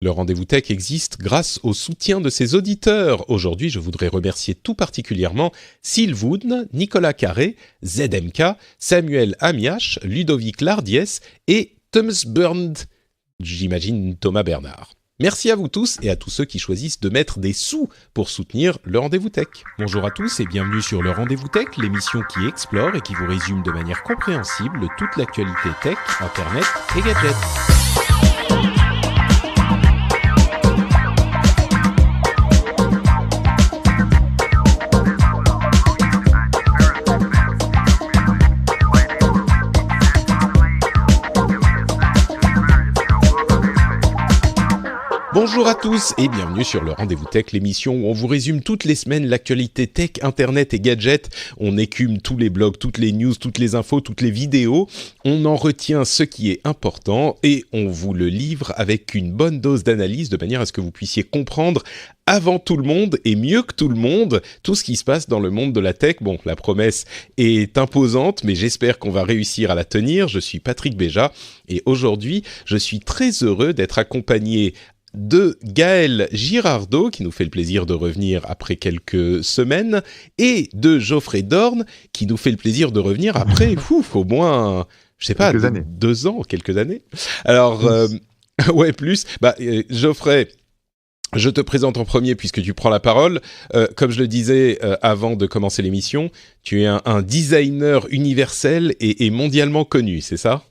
Le rendez-vous tech existe grâce au soutien de ses auditeurs. Aujourd'hui, je voudrais remercier tout particulièrement Sylvoun, Nicolas Carré, ZMK, Samuel Amiach, Ludovic Lardiès et Thomas Burnd, j'imagine Thomas Bernard. Merci à vous tous et à tous ceux qui choisissent de mettre des sous pour soutenir le Rendez-vous Tech. Bonjour à tous et bienvenue sur le Rendez-vous Tech, l'émission qui explore et qui vous résume de manière compréhensible toute l'actualité tech, internet et gadgets. Bonjour à tous et bienvenue sur le Rendez-vous Tech, l'émission où on vous résume toutes les semaines l'actualité tech, internet et gadgets. On écume tous les blogs, toutes les news, toutes les infos, toutes les vidéos. On en retient ce qui est important et on vous le livre avec une bonne dose d'analyse de manière à ce que vous puissiez comprendre avant tout le monde et mieux que tout le monde tout ce qui se passe dans le monde de la tech. Bon, la promesse est imposante, mais j'espère qu'on va réussir à la tenir. Je suis Patrick Béja et aujourd'hui, je suis très heureux d'être accompagné de Gaël Girardot, qui nous fait le plaisir de revenir après quelques semaines, et de Geoffrey Dorn, qui nous fait le plaisir de revenir après, au moins, je sais pas, deux ans, quelques années. Alors, ouais, plus. Geoffrey, je te présente en premier puisque tu prends la parole. Comme je le disais avant de commencer l'émission, tu es un designer universel et mondialement connu, c'est ça ?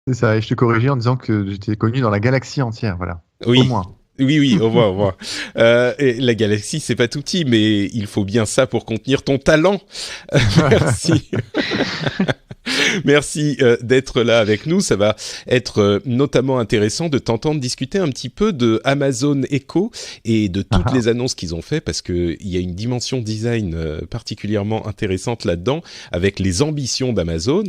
C'est ça, et je te corrigeais en disant que j'étais connu dans la galaxie entière, voilà. Oui. Au moins. Oui, au moins. Et la galaxie, c'est pas tout petit, mais il faut bien ça pour contenir ton talent. Merci. Merci d'être là avec nous. Ça va être notamment intéressant de t'entendre discuter un petit peu de Amazon Echo et de toutes les annonces qu'ils ont fait, parce qu'il y a une dimension design particulièrement intéressante là-dedans, avec les ambitions d'Amazon.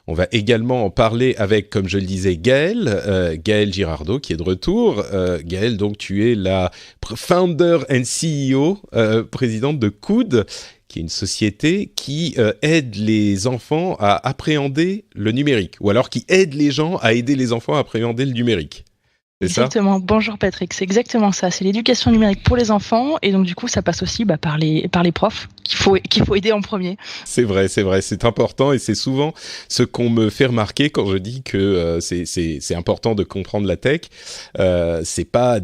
On va également en parler avec, comme je le disais, Gaël Girardot, qui est de retour. Gaël, donc, tu es la founder and CEO, présidente de Coud, qui est une société qui aide les enfants à appréhender le numérique, ou alors qui aide les gens à aider les enfants à appréhender le numérique. C'est exactement. Ça Bonjour Patrick, c'est exactement ça. C'est l'éducation numérique pour les enfants, et donc du coup, ça passe aussi par les profs qu'il faut aider en premier. C'est vrai, c'est important et c'est souvent ce qu'on me fait remarquer quand je dis que c'est important de comprendre la tech. C'est pas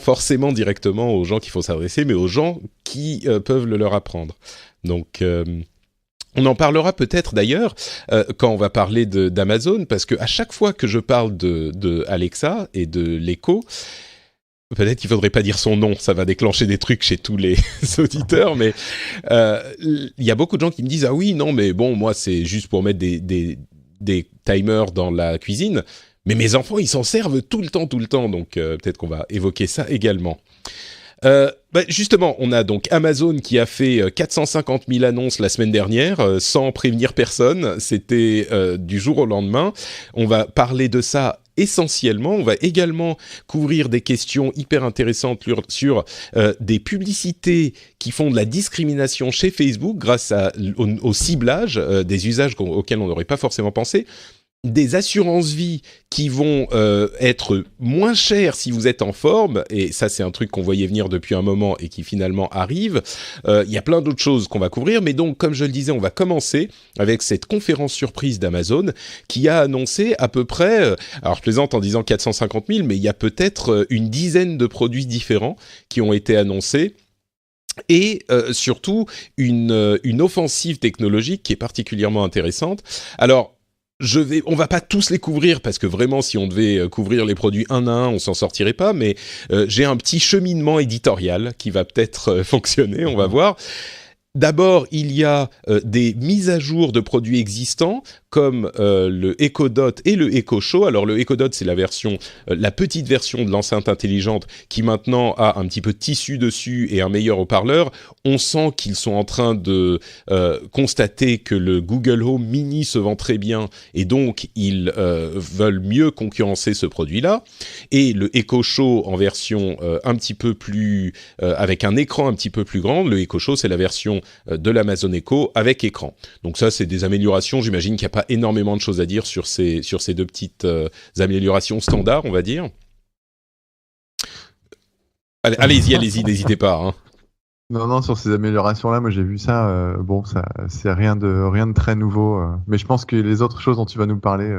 forcément directement aux gens qu'il faut s'adresser, mais aux gens qui peuvent le leur apprendre. Donc on en parlera peut-être d'ailleurs quand on va parler d'Amazon, parce que à chaque fois que je parle de Alexa et de l'Echo, peut-être qu'il faudrait pas dire son nom, ça va déclencher des trucs chez tous les auditeurs, mais il y a beaucoup de gens qui me disent « Ah oui, non, mais bon, moi, c'est juste pour mettre des timers dans la cuisine, mais mes enfants, ils s'en servent tout le temps, donc peut-être qu'on va évoquer ça également. » Justement, on a donc Amazon qui a fait 450 000 annonces la semaine dernière, sans prévenir personne. C'était du jour au lendemain. On va parler de ça essentiellement. On va également couvrir des questions hyper intéressantes sur des publicités qui font de la discrimination chez Facebook grâce au ciblage, des usages auxquels on n'aurait pas forcément pensé. Des assurances-vie qui vont être moins chères si vous êtes en forme, et ça c'est un truc qu'on voyait venir depuis un moment et qui finalement arrive. Il y a plein d'autres choses qu'on va couvrir, mais donc comme je le disais, on va commencer avec cette conférence surprise d'Amazon qui a annoncé à peu près, alors je plaisante en disant 450 000, mais il y a peut-être une dizaine de produits différents qui ont été annoncés. Et surtout une offensive technologique qui est particulièrement intéressante. Alors, on va pas tous les couvrir parce que vraiment, si on devait couvrir les produits un à un, on s'en sortirait pas. Mais j'ai un petit cheminement éditorial qui va peut-être fonctionner. On va voir. D'abord, il y a des mises à jour de produits existants comme le Echo Dot et le Echo Show. Alors le Echo Dot, c'est la petite version de l'enceinte intelligente qui maintenant a un petit peu de tissu dessus et un meilleur haut-parleur. On sent qu'ils sont en train de constater que le Google Home Mini se vend très bien et donc ils veulent mieux concurrencer ce produit-là. Et le Echo Show en version un petit peu plus avec un écran un petit peu plus grand. Le Echo Show, c'est la version de l'Amazon Echo avec écran. Donc ça, c'est des améliorations. J'imagine qu'il n'y a pas énormément de choses à dire sur ces deux petites améliorations standards, on va dire. Allez-y, n'hésitez pas. Hein. Non, sur ces améliorations-là, moi j'ai vu ça. Bon, ça, c'est rien de très nouveau. Mais je pense que les autres choses dont tu vas nous parler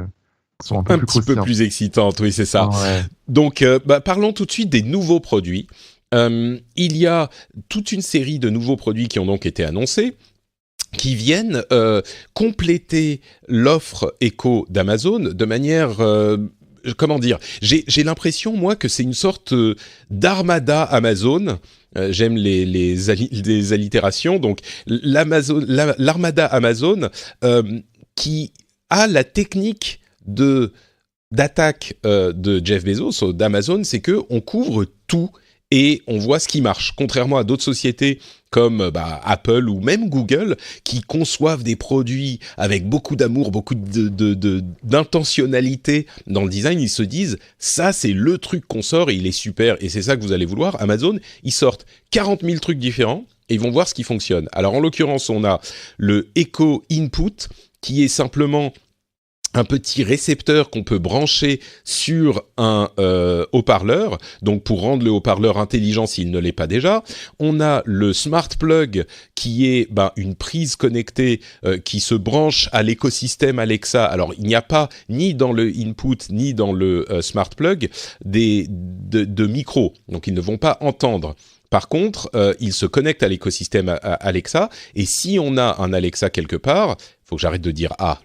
sont un peu plus petit peu plus excitantes, oui, c'est ça. Ouais. Donc, parlons tout de suite des nouveaux produits. Il y a toute une série de nouveaux produits qui ont donc été annoncés, qui viennent compléter l'offre Echo d'Amazon de manière... comment dire, j'ai l'impression, moi, que c'est une sorte d'armada Amazon. J'aime les allitérations. Donc, l'armada Amazon qui a la technique d'attaque de Jeff Bezos, d'Amazon, c'est que on couvre tout et on voit ce qui marche. Contrairement à d'autres sociétés comme Apple ou même Google, qui conçoivent des produits avec beaucoup d'amour, beaucoup d'intentionnalité dans le design, ils se disent « ça, c'est le truc qu'on sort et il est super et c'est ça que vous allez vouloir ». Amazon, ils sortent 40 000 trucs différents et ils vont voir ce qui fonctionne. Alors, en l'occurrence, on a le Echo Input, qui est simplement un petit récepteur qu'on peut brancher sur un haut-parleur, donc pour rendre le haut-parleur intelligent s'il ne l'est pas déjà. On a le Smart Plug qui est une prise connectée qui se branche à l'écosystème Alexa. Alors il n'y a pas ni dans le input ni dans le Smart Plug de micros, donc ils ne vont pas entendre. Par contre, il se connecte à l'écosystème Alexa, et si on a un Alexa quelque part, faut que j'arrête de dire A,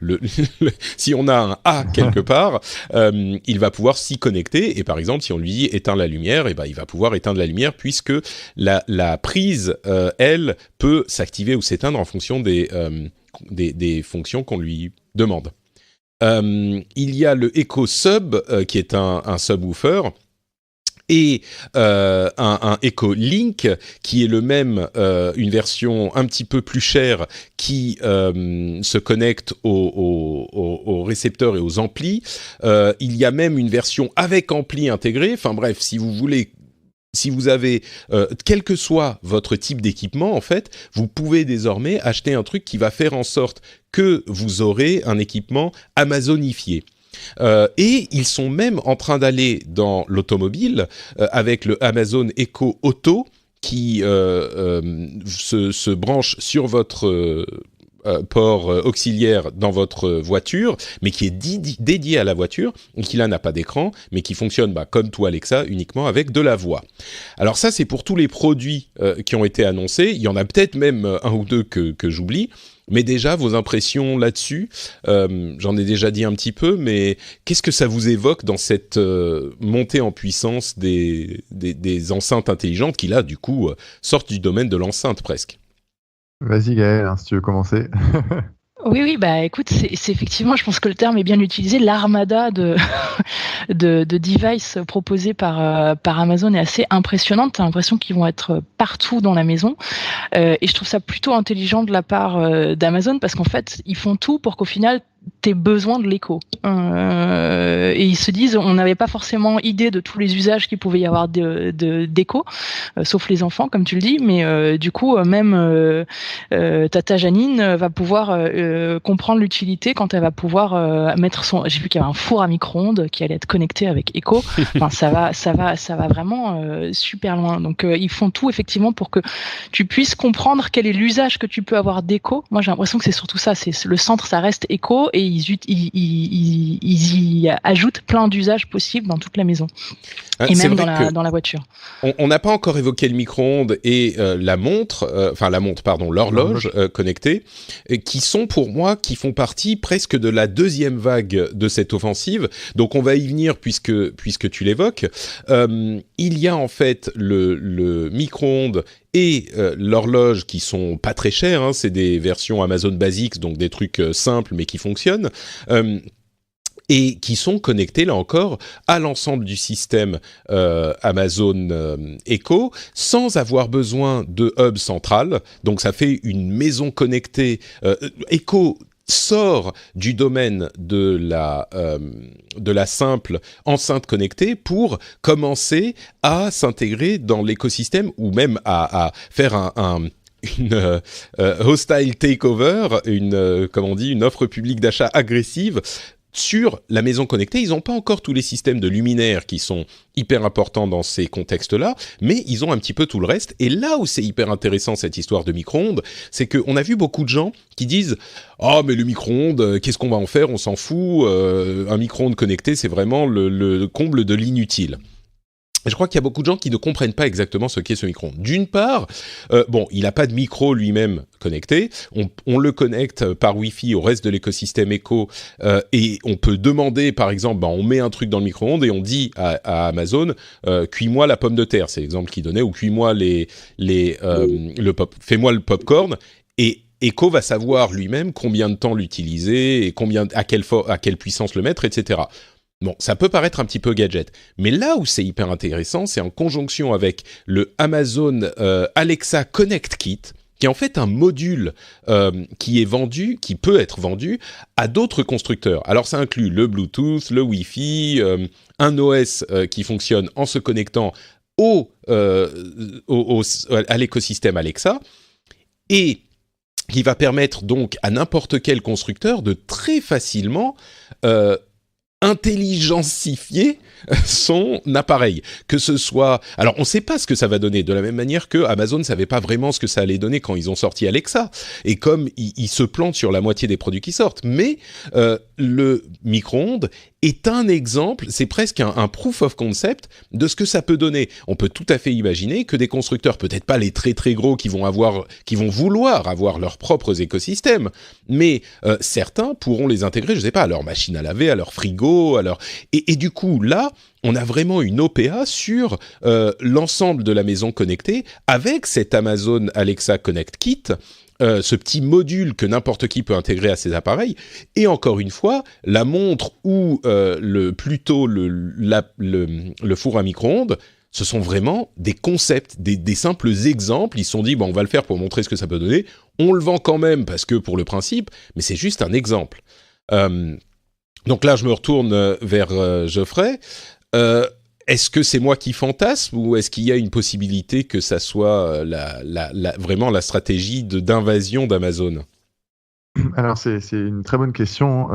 si on a un A quelque part, il va pouvoir s'y connecter, et par exemple, si on lui dit éteins la lumière, et il va pouvoir éteindre la lumière, puisque la prise, elle, peut s'activer ou s'éteindre en fonction des fonctions qu'on lui demande. Il y a le Echo Sub, qui est un subwoofer, et un Echo Link qui est le même, une version un petit peu plus chère qui se connecte aux récepteurs et aux amplis. Il y a même une version avec ampli intégré. Enfin bref, si vous avez, quel que soit votre type d'équipement, en fait, vous pouvez désormais acheter un truc qui va faire en sorte que vous aurez un équipement amazonifié. Et ils sont même en train d'aller dans l'automobile avec le Amazon Echo Auto qui se branche sur votre port auxiliaire dans votre voiture, mais qui est dédié à la voiture, et qui là n'a pas d'écran, mais qui fonctionne comme tout Alexa, uniquement avec de la voix. Alors ça, c'est pour tous les produits qui ont été annoncés. Il y en a peut-être même un ou deux que j'oublie. Mais déjà, vos impressions là-dessus, j'en ai déjà dit un petit peu, mais qu'est-ce que ça vous évoque dans cette montée en puissance des enceintes intelligentes qui, là, du coup, sortent du domaine de l'enceinte presque? Vas-y Gaël, si tu veux commencer. Oui, écoute, c'est effectivement, je pense que le terme est bien utilisé. L'armada de devices proposés par Amazon est assez impressionnante. T'as l'impression qu'ils vont être partout dans la maison. Et je trouve ça plutôt intelligent de la part d'Amazon parce qu'en fait, ils font tout pour qu'au final, t'aies besoin de l'écho. Et ils se disent, on n'avait pas forcément idée de tous les usages qu'il pouvait y avoir d'écho, sauf les enfants, comme tu le dis, mais du coup, même Tata Janine va pouvoir comprendre l'utilité quand elle va pouvoir mettre son... J'ai vu qu'il y avait un four à micro-ondes qui allait être connecté avec Echo. Enfin, ça va vraiment super loin. Donc, ils font tout, effectivement, pour que tu puisses comprendre quel est l'usage que tu peux avoir d'Echo. Moi, j'ai l'impression que c'est surtout ça. C'est le centre, ça reste Echo, et ils y ajoutent plein d'usages possibles dans toute la maison. Et même dans la voiture. On n'a pas encore évoqué le micro-ondes et l'horloge connectée, qui sont pour moi, qui font partie presque de la deuxième vague de cette offensive. Donc on va y venir puisque tu l'évoques. Il y a en fait le micro-ondes et l'horloge qui sont pas très chères, hein, c'est des versions Amazon Basics, donc des trucs simples mais qui fonctionnent. Et qui sont connectés, là encore, à l'ensemble du système Amazon Echo, sans avoir besoin de hub central. Donc ça fait une maison connectée. Echo sort du domaine de la simple enceinte connectée pour commencer à s'intégrer dans l'écosystème, ou même à faire une hostile takeover, une offre publique d'achat agressive sur la maison connectée, ils n'ont pas encore tous les systèmes de luminaires qui sont hyper importants dans ces contextes-là, mais ils ont un petit peu tout le reste. Et là où c'est hyper intéressant, cette histoire de micro-ondes, c'est qu'on a vu beaucoup de gens qui disent « Ah, mais le micro-ondes, qu'est-ce qu'on va en faire? On s'en fout. Un micro-ondes connecté, c'est vraiment le comble de l'inutile. » Je crois qu'il y a beaucoup de gens qui ne comprennent pas exactement ce qu'est ce micro-ondes. D'une part, il n'a pas de micro lui-même connecté. On le connecte par Wi-Fi au reste de l'écosystème Echo et on peut demander, par exemple, on met un truc dans le micro-ondes et on dit à Amazon cuis-moi la pomme de terre, c'est l'exemple qu'il donnait, ou cuis-moi fais-moi le popcorn, et Echo va savoir lui-même combien de temps l'utiliser et à quelle puissance le mettre, etc. Bon, ça peut paraître un petit peu gadget, mais là où c'est hyper intéressant, c'est en conjonction avec le Amazon Alexa Connect Kit, qui est en fait un module qui peut être vendu à d'autres constructeurs. Alors ça inclut le Bluetooth, le Wi-Fi, un OS qui fonctionne en se connectant à l'écosystème Alexa, et qui va permettre donc à n'importe quel constructeur de très facilement intelligencifier son appareil, que ce soit... Alors, on ne sait pas ce que ça va donner, de la même manière que Amazon ne savait pas vraiment ce que ça allait donner quand ils ont sorti Alexa, et comme ils se plantent sur la moitié des produits qui sortent, mais le micro-ondes est un exemple, c'est presque un proof of concept de ce que ça peut donner. On peut tout à fait imaginer que des constructeurs, peut-être pas les très très gros qui vont vouloir avoir leurs propres écosystèmes, mais certains pourront les intégrer, je sais pas, à leur machine à laver, à leur frigo, et du coup là, on a vraiment une OPA sur l'ensemble de la maison connectée avec cet Amazon Alexa Connect Kit. Ce petit module que n'importe qui peut intégrer à ses appareils, et encore une fois, la montre ou plutôt le four à micro-ondes, ce sont vraiment des concepts, des simples exemples. Ils se sont dit, on va le faire pour montrer ce que ça peut donner, on le vend quand même parce que pour le principe, mais c'est juste un exemple. Donc là, je me retourne vers Geoffrey. Est-ce que c'est moi qui fantasme ou est-ce qu'il y a une possibilité que ça soit vraiment la stratégie d'invasion d'Amazon? Alors c'est une très bonne question.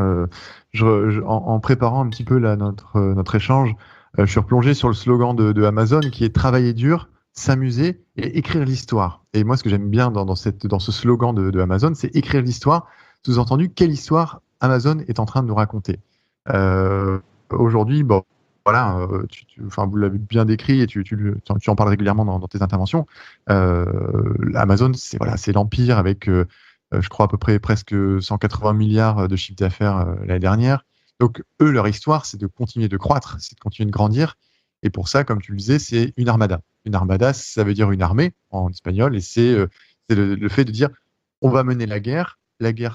En préparant un petit peu là, notre échange, je suis replongé sur le slogan de Amazon qui est travailler dur, s'amuser et écrire l'histoire. Et moi, ce que j'aime bien dans ce slogan de Amazon, c'est écrire l'histoire. Sous-entendu, quelle histoire Amazon est en train de nous raconter. Aujourd'hui, voilà, vous l'avez bien décrit et tu en parles régulièrement dans tes interventions. Amazon, c'est l'empire avec, je crois, à peu près presque 180 milliards de chiffre d'affaires l'année dernière. Donc, eux, leur histoire, c'est de continuer de croître, c'est de continuer de grandir. Et pour ça, comme tu le disais, c'est une armada. Une armada, ça veut dire une armée en espagnol. Et c'est le fait de dire, on va mener la guerre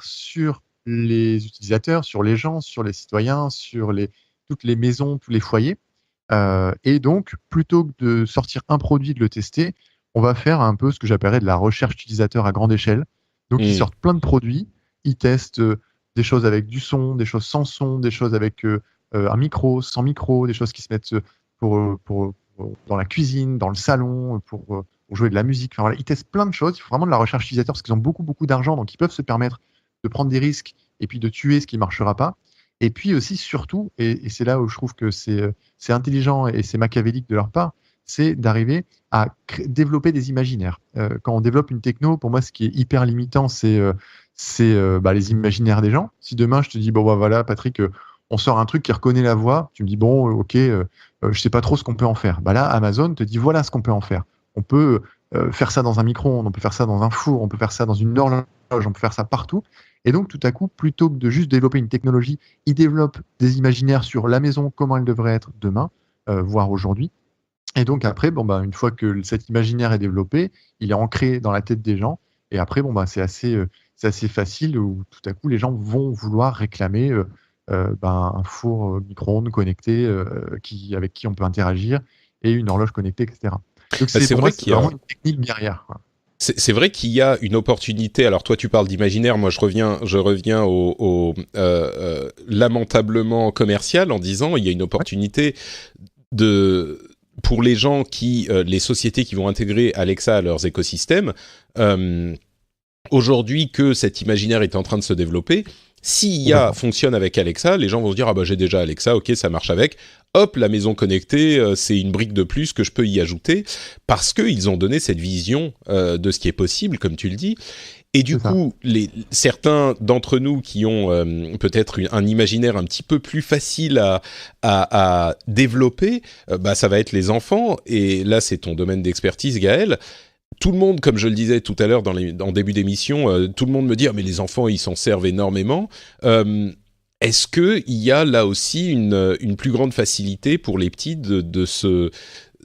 sur les utilisateurs, sur les gens, sur les citoyens, sur toutes les maisons, tous les foyers. Et donc, plutôt que de sortir un produit, de le tester, on va faire un peu ce que j'appellerais de la recherche utilisateur à grande échelle. Donc, ils sortent plein de produits, ils testent des choses avec du son, des choses sans son, des choses avec un micro, sans micro, des choses qui se mettent dans la cuisine, dans le salon, pour jouer de la musique. Enfin, voilà, ils testent plein de choses. Il faut vraiment de la recherche utilisateur parce qu'ils ont beaucoup, beaucoup d'argent, donc ils peuvent se permettre de prendre des risques et puis de tuer ce qui ne marchera pas. Et puis aussi, surtout, et c'est là où je trouve que c'est intelligent et c'est machiavélique de leur part, c'est d'arriver à développer des imaginaires. Quand on développe une techno, pour moi, ce qui est hyper limitant, c'est les imaginaires des gens. Si demain, je te dis, voilà, Patrick, on sort un truc qui reconnaît la voix, tu me dis, ok, je sais pas trop ce qu'on peut en faire. Là, Amazon te dit, voilà ce qu'on peut en faire. On peut faire ça dans un micro-ondes, on peut faire ça dans un four, on peut faire ça dans une horloge, on peut faire ça partout. Et donc, tout à coup, plutôt que de juste développer une technologie, ils développent des imaginaires sur la maison, comment elle devrait être demain, voire aujourd'hui. Et donc, après, une fois que cet imaginaire est développé, il est ancré dans la tête des gens. Et après, c'est assez facile où tout à coup, les gens vont vouloir réclamer un four micro-ondes connecté avec qui on peut interagir et une horloge connectée, etc. Donc, c'est vrai qu'il y a vraiment une technique derrière, quoi. C'est vrai qu'il y a une opportunité. Alors toi, tu parles d'imaginaire. Moi, je reviens au lamentablement commercial en disant il y a une opportunité pour les gens les sociétés qui vont intégrer Alexa à leurs écosystèmes. Aujourd'hui, que cet imaginaire est en train de se développer, Si IA fonctionne avec Alexa, les gens vont se dire « Ah bah j'ai déjà Alexa, ok, ça marche avec. » Hop, la maison connectée, c'est une brique de plus que je peux y ajouter, parce qu'ils ont donné cette vision de ce qui est possible, comme tu le dis. Et du coup, certains d'entre nous qui ont peut-être un imaginaire un petit peu plus facile à développer, bah ça va être les enfants. Et là, c'est ton domaine d'expertise, Gaël. Tout le monde, comme je le disais tout à l'heure en début d'émission, tout le monde me dit « Ah, mais les enfants, ils s'en servent énormément. » Est-ce qu'il y a là aussi une plus grande facilité pour les petits de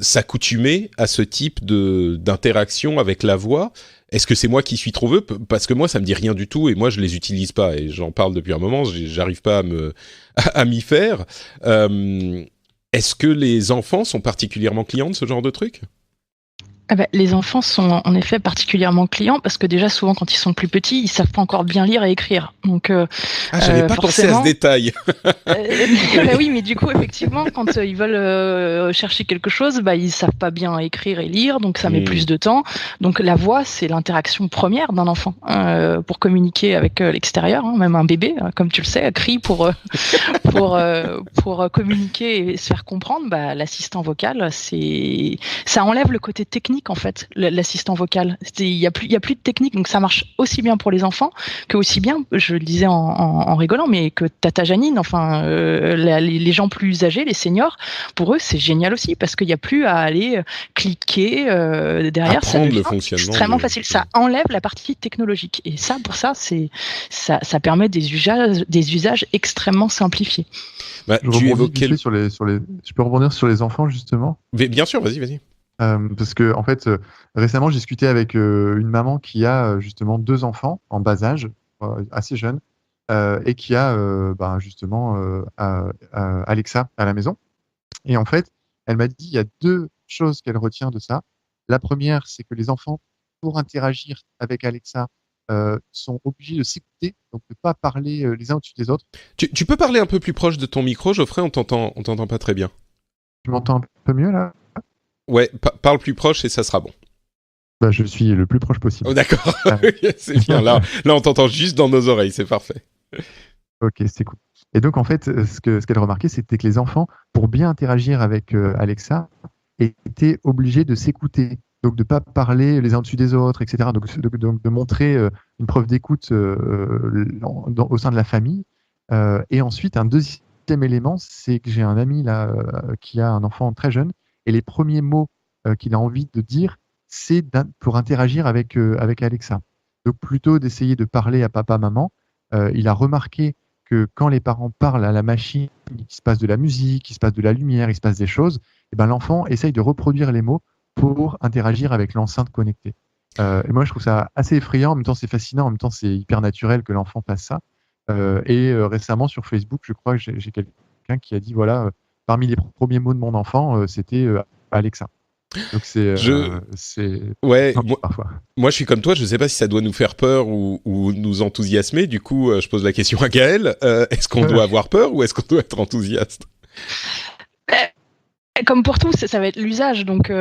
s'accoutumer à ce type d'interaction avec la voix ? Est-ce que c'est moi qui suis trop vieux ? Parce que moi, ça me dit rien du tout et moi, je les utilise pas. Et j'en parle depuis un moment, j'arrive pas à m'y faire. Est-ce que les enfants sont particulièrement clients de ce genre de truc ? Ah bah, les enfants sont en effet particulièrement clients parce que déjà souvent quand ils sont plus petits, ils savent pas encore bien lire et écrire. Donc j'avais pas pensé à ce détail. Bah oui, mais du coup effectivement quand ils veulent chercher quelque chose, bah ils savent pas bien écrire et lire, donc ça met plus de temps. Donc la voix, c'est l'interaction première d'un enfant pour communiquer avec l'extérieur, hein. Même un bébé, comme tu le sais, crie pour communiquer et se faire comprendre. Bah l'assistant vocal, ça enlève le côté technique en fait, l'assistant vocal. Il y a plus de technique, donc ça marche aussi bien pour les enfants que aussi bien, je le disais en rigolant, mais que Tata Janine, enfin les gens plus âgés, les seniors, pour eux c'est génial aussi parce qu'il n'y a plus à aller cliquer derrière. Ça devient extrêmement facile. Ça enlève la partie technologique et ça, pour ça, ça permet des usages extrêmement simplifiés. Bah, tu évoquais je peux rebondir sur les enfants justement. Mais bien sûr, vas-y. Parce que en fait, récemment, j'ai discuté avec une maman qui a justement 2 enfants en bas âge, assez jeunes, et qui a justement Alexa à la maison. Et en fait, elle m'a dit il y a 2 choses qu'elle retient de ça. La première, c'est que les enfants, pour interagir avec Alexa, sont obligés de s'écouter, donc de ne pas parler les uns au-dessus des autres. Tu peux parler un peu plus proche de ton micro, Geoffrey, on t'entend pas très bien. Tu m'entends un peu mieux là ? Ouais, parle plus proche et ça sera bon. Bah, je suis le plus proche possible. Oh, d'accord, c'est bien. Là, on t'entend juste dans nos oreilles, c'est parfait. Ok, c'est cool. Et donc, en fait, ce qu'elle remarquait, c'était que les enfants, pour bien interagir avec Alexa, étaient obligés de s'écouter. Donc, de ne pas parler les uns au-dessus des autres, etc. Donc, de montrer une preuve d'écoute au sein de la famille. Et ensuite, un deuxième élément, c'est que j'ai un ami là qui a un enfant très jeune. Et les premiers mots qu'il a envie de dire, c'est pour interagir avec Alexa. Donc, plutôt d'essayer de parler à papa, maman, il a remarqué que quand les parents parlent à la machine, il se passe de la musique, il se passe de la lumière, il se passe des choses, et ben, l'enfant essaye de reproduire les mots pour interagir avec l'enceinte connectée. Et moi, je trouve ça assez effrayant. En même temps, c'est fascinant. En même temps, c'est hyper naturel que l'enfant fasse ça. Récemment, sur Facebook, je crois que j'ai quelqu'un qui a dit, voilà, parmi les premiers mots de mon enfant, c'était Alexa. Donc ouais, parfois. Moi je suis comme toi, je ne sais pas si ça doit nous faire peur ou nous enthousiasmer. Du coup, je pose la question à Gaël. Est-ce qu'on doit avoir peur ou est-ce qu'on doit être enthousiaste ? Comme pour tout, ça va être l'usage. Donc,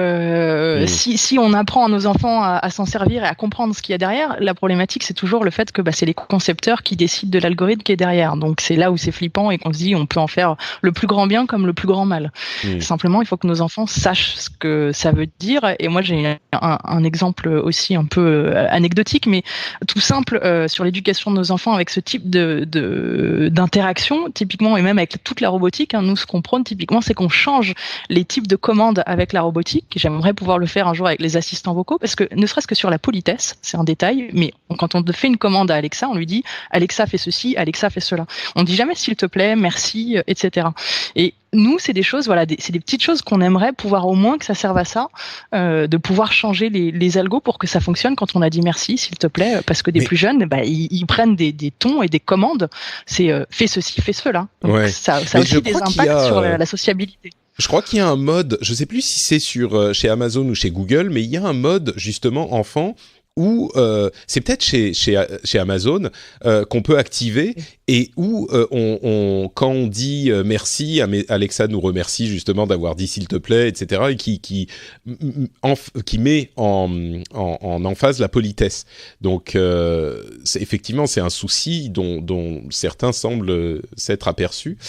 si on apprend à nos enfants à s'en servir et à comprendre ce qu'il y a derrière, la problématique, c'est toujours le fait que c'est les concepteurs qui décident de l'algorithme qui est derrière. Donc, c'est là où c'est flippant et qu'on se dit on peut en faire le plus grand bien comme le plus grand mal. Simplement, il faut que nos enfants sachent ce que ça veut dire. Et moi, j'ai un exemple aussi un peu anecdotique, mais tout simple sur l'éducation de nos enfants avec ce type d'interaction, typiquement, et même avec toute la robotique. Nous, ce qu'on prône typiquement, c'est qu'on change les types de commandes avec la robotique. J'aimerais pouvoir le faire un jour avec les assistants vocaux parce que ne serait-ce que sur la politesse, c'est un détail, mais quand on fait une commande à Alexa, on lui dit Alexa fait ceci, Alexa fait cela. On dit jamais s'il te plaît, merci, etc. Et nous, c'est des choses, voilà, c'est des petites choses qu'on aimerait pouvoir au moins que ça serve à ça, de pouvoir changer les algos pour que ça fonctionne quand on a dit merci, s'il te plaît, parce que des plus jeunes, ils prennent des tons et des commandes. C'est fais ceci, fais cela. Donc, ça a aussi des impacts sur la sociabilité. Je crois qu'il y a un mode, je sais plus si c'est chez Amazon ou chez Google, mais il y a un mode justement enfant où c'est peut-être chez Amazon qu'on peut activer et où quand on dit merci, Alexa nous remercie justement d'avoir dit s'il te plaît, etc. et qui met en emphase la politesse. Donc effectivement c'est un souci dont certains semblent s'être aperçus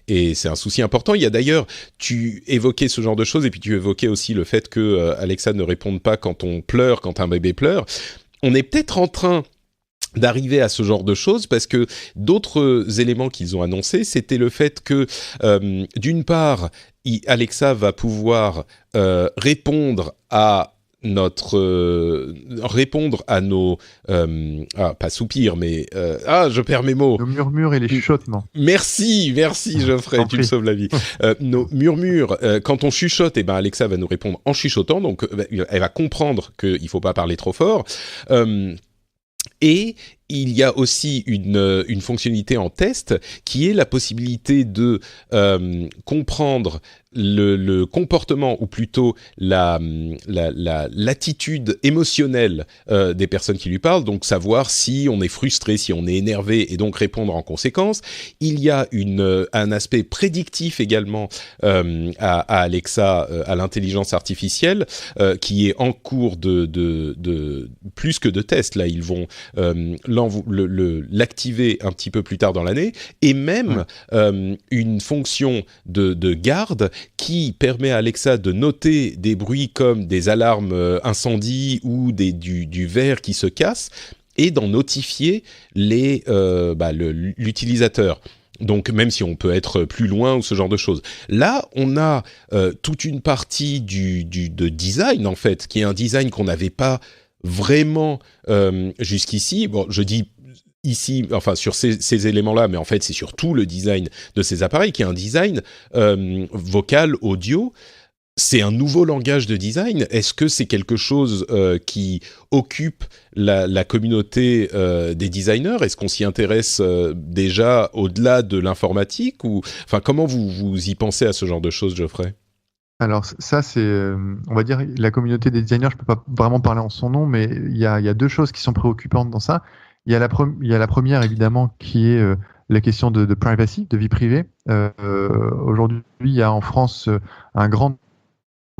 et c'est un souci important. Il y a d'ailleurs, tu évoquais ce genre de choses et puis tu évoquais aussi le fait que Alexa ne réponde pas quand on pleure, quand un bébé pleure. On est peut-être en train d'arriver à ce genre de choses parce que d'autres éléments qu'ils ont annoncés, c'était le fait que d'une part, Alexa va pouvoir répondre à nos pas soupirs mais je perds mes mots, nos murmures et les chuchotements. Merci Geoffrey, tu me sauves la vie. Nos murmures, quand on chuchote, Alexa va nous répondre en chuchotant, donc elle va comprendre qu'il faut pas parler trop fort. Et il y a aussi une fonctionnalité en test qui est la possibilité de comprendre le comportement ou plutôt l'attitude émotionnelle des personnes qui lui parlent, donc savoir si on est frustré, si on est énervé et donc répondre en conséquence. Il y a un aspect prédictif également à Alexa, à l'intelligence artificielle qui est en cours de plus que de test. Là, ils vont l'activer un petit peu plus tard dans l'année et même une fonction de garde qui permet à Alexa de noter des bruits comme des alarmes incendie ou du verre qui se casse et d'en notifier l'utilisateur. Donc même si on peut être plus loin ou ce genre de choses. Là, on a toute une partie de design en fait, qui est un design qu'on n'avait pas vraiment jusqu'ici. Bon, je dis ici, enfin sur ces éléments-là, mais en fait c'est surtout le design de ces appareils qui est un design vocal, audio. C'est un nouveau langage de design. Est-ce que c'est quelque chose qui occupe la communauté des designers ? Est-ce qu'on s'y intéresse déjà au-delà de l'informatique ou enfin comment vous y pensez à ce genre de choses, Geoffrey ? Alors ça, c'est, on va dire, la communauté des designers, je peux pas vraiment parler en son nom, mais il y a deux choses qui sont préoccupantes dans ça. Il y a la première, évidemment, qui est la question de privacy, de vie privée. Aujourd'hui, il y a en France un grand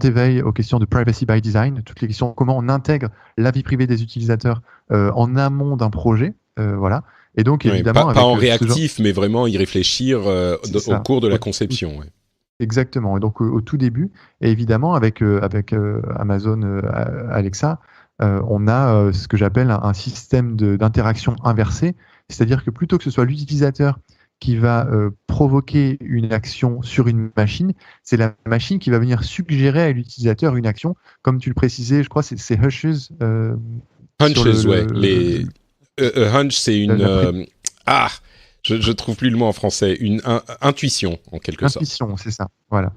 éveil aux questions de privacy by design, toutes les questions comment on intègre la vie privée des utilisateurs en amont d'un projet. Voilà. Et donc, évidemment... pas en réactif, mais vraiment y réfléchir au cours de la conception. Ouais. Exactement. Et donc au tout début, et évidemment avec Amazon Alexa, on a ce que j'appelle un système d'interaction inversée, c'est-à-dire que plutôt que ce soit l'utilisateur qui va provoquer une action sur une machine, c'est la machine qui va venir suggérer à l'utilisateur une action, comme tu le précisais, je crois c'est Hushes. Hunches, ouais. Hunch, c'est une... Je trouve plus le mot en français. Une intuition, en quelque sorte. Intuition, c'est ça. Voilà.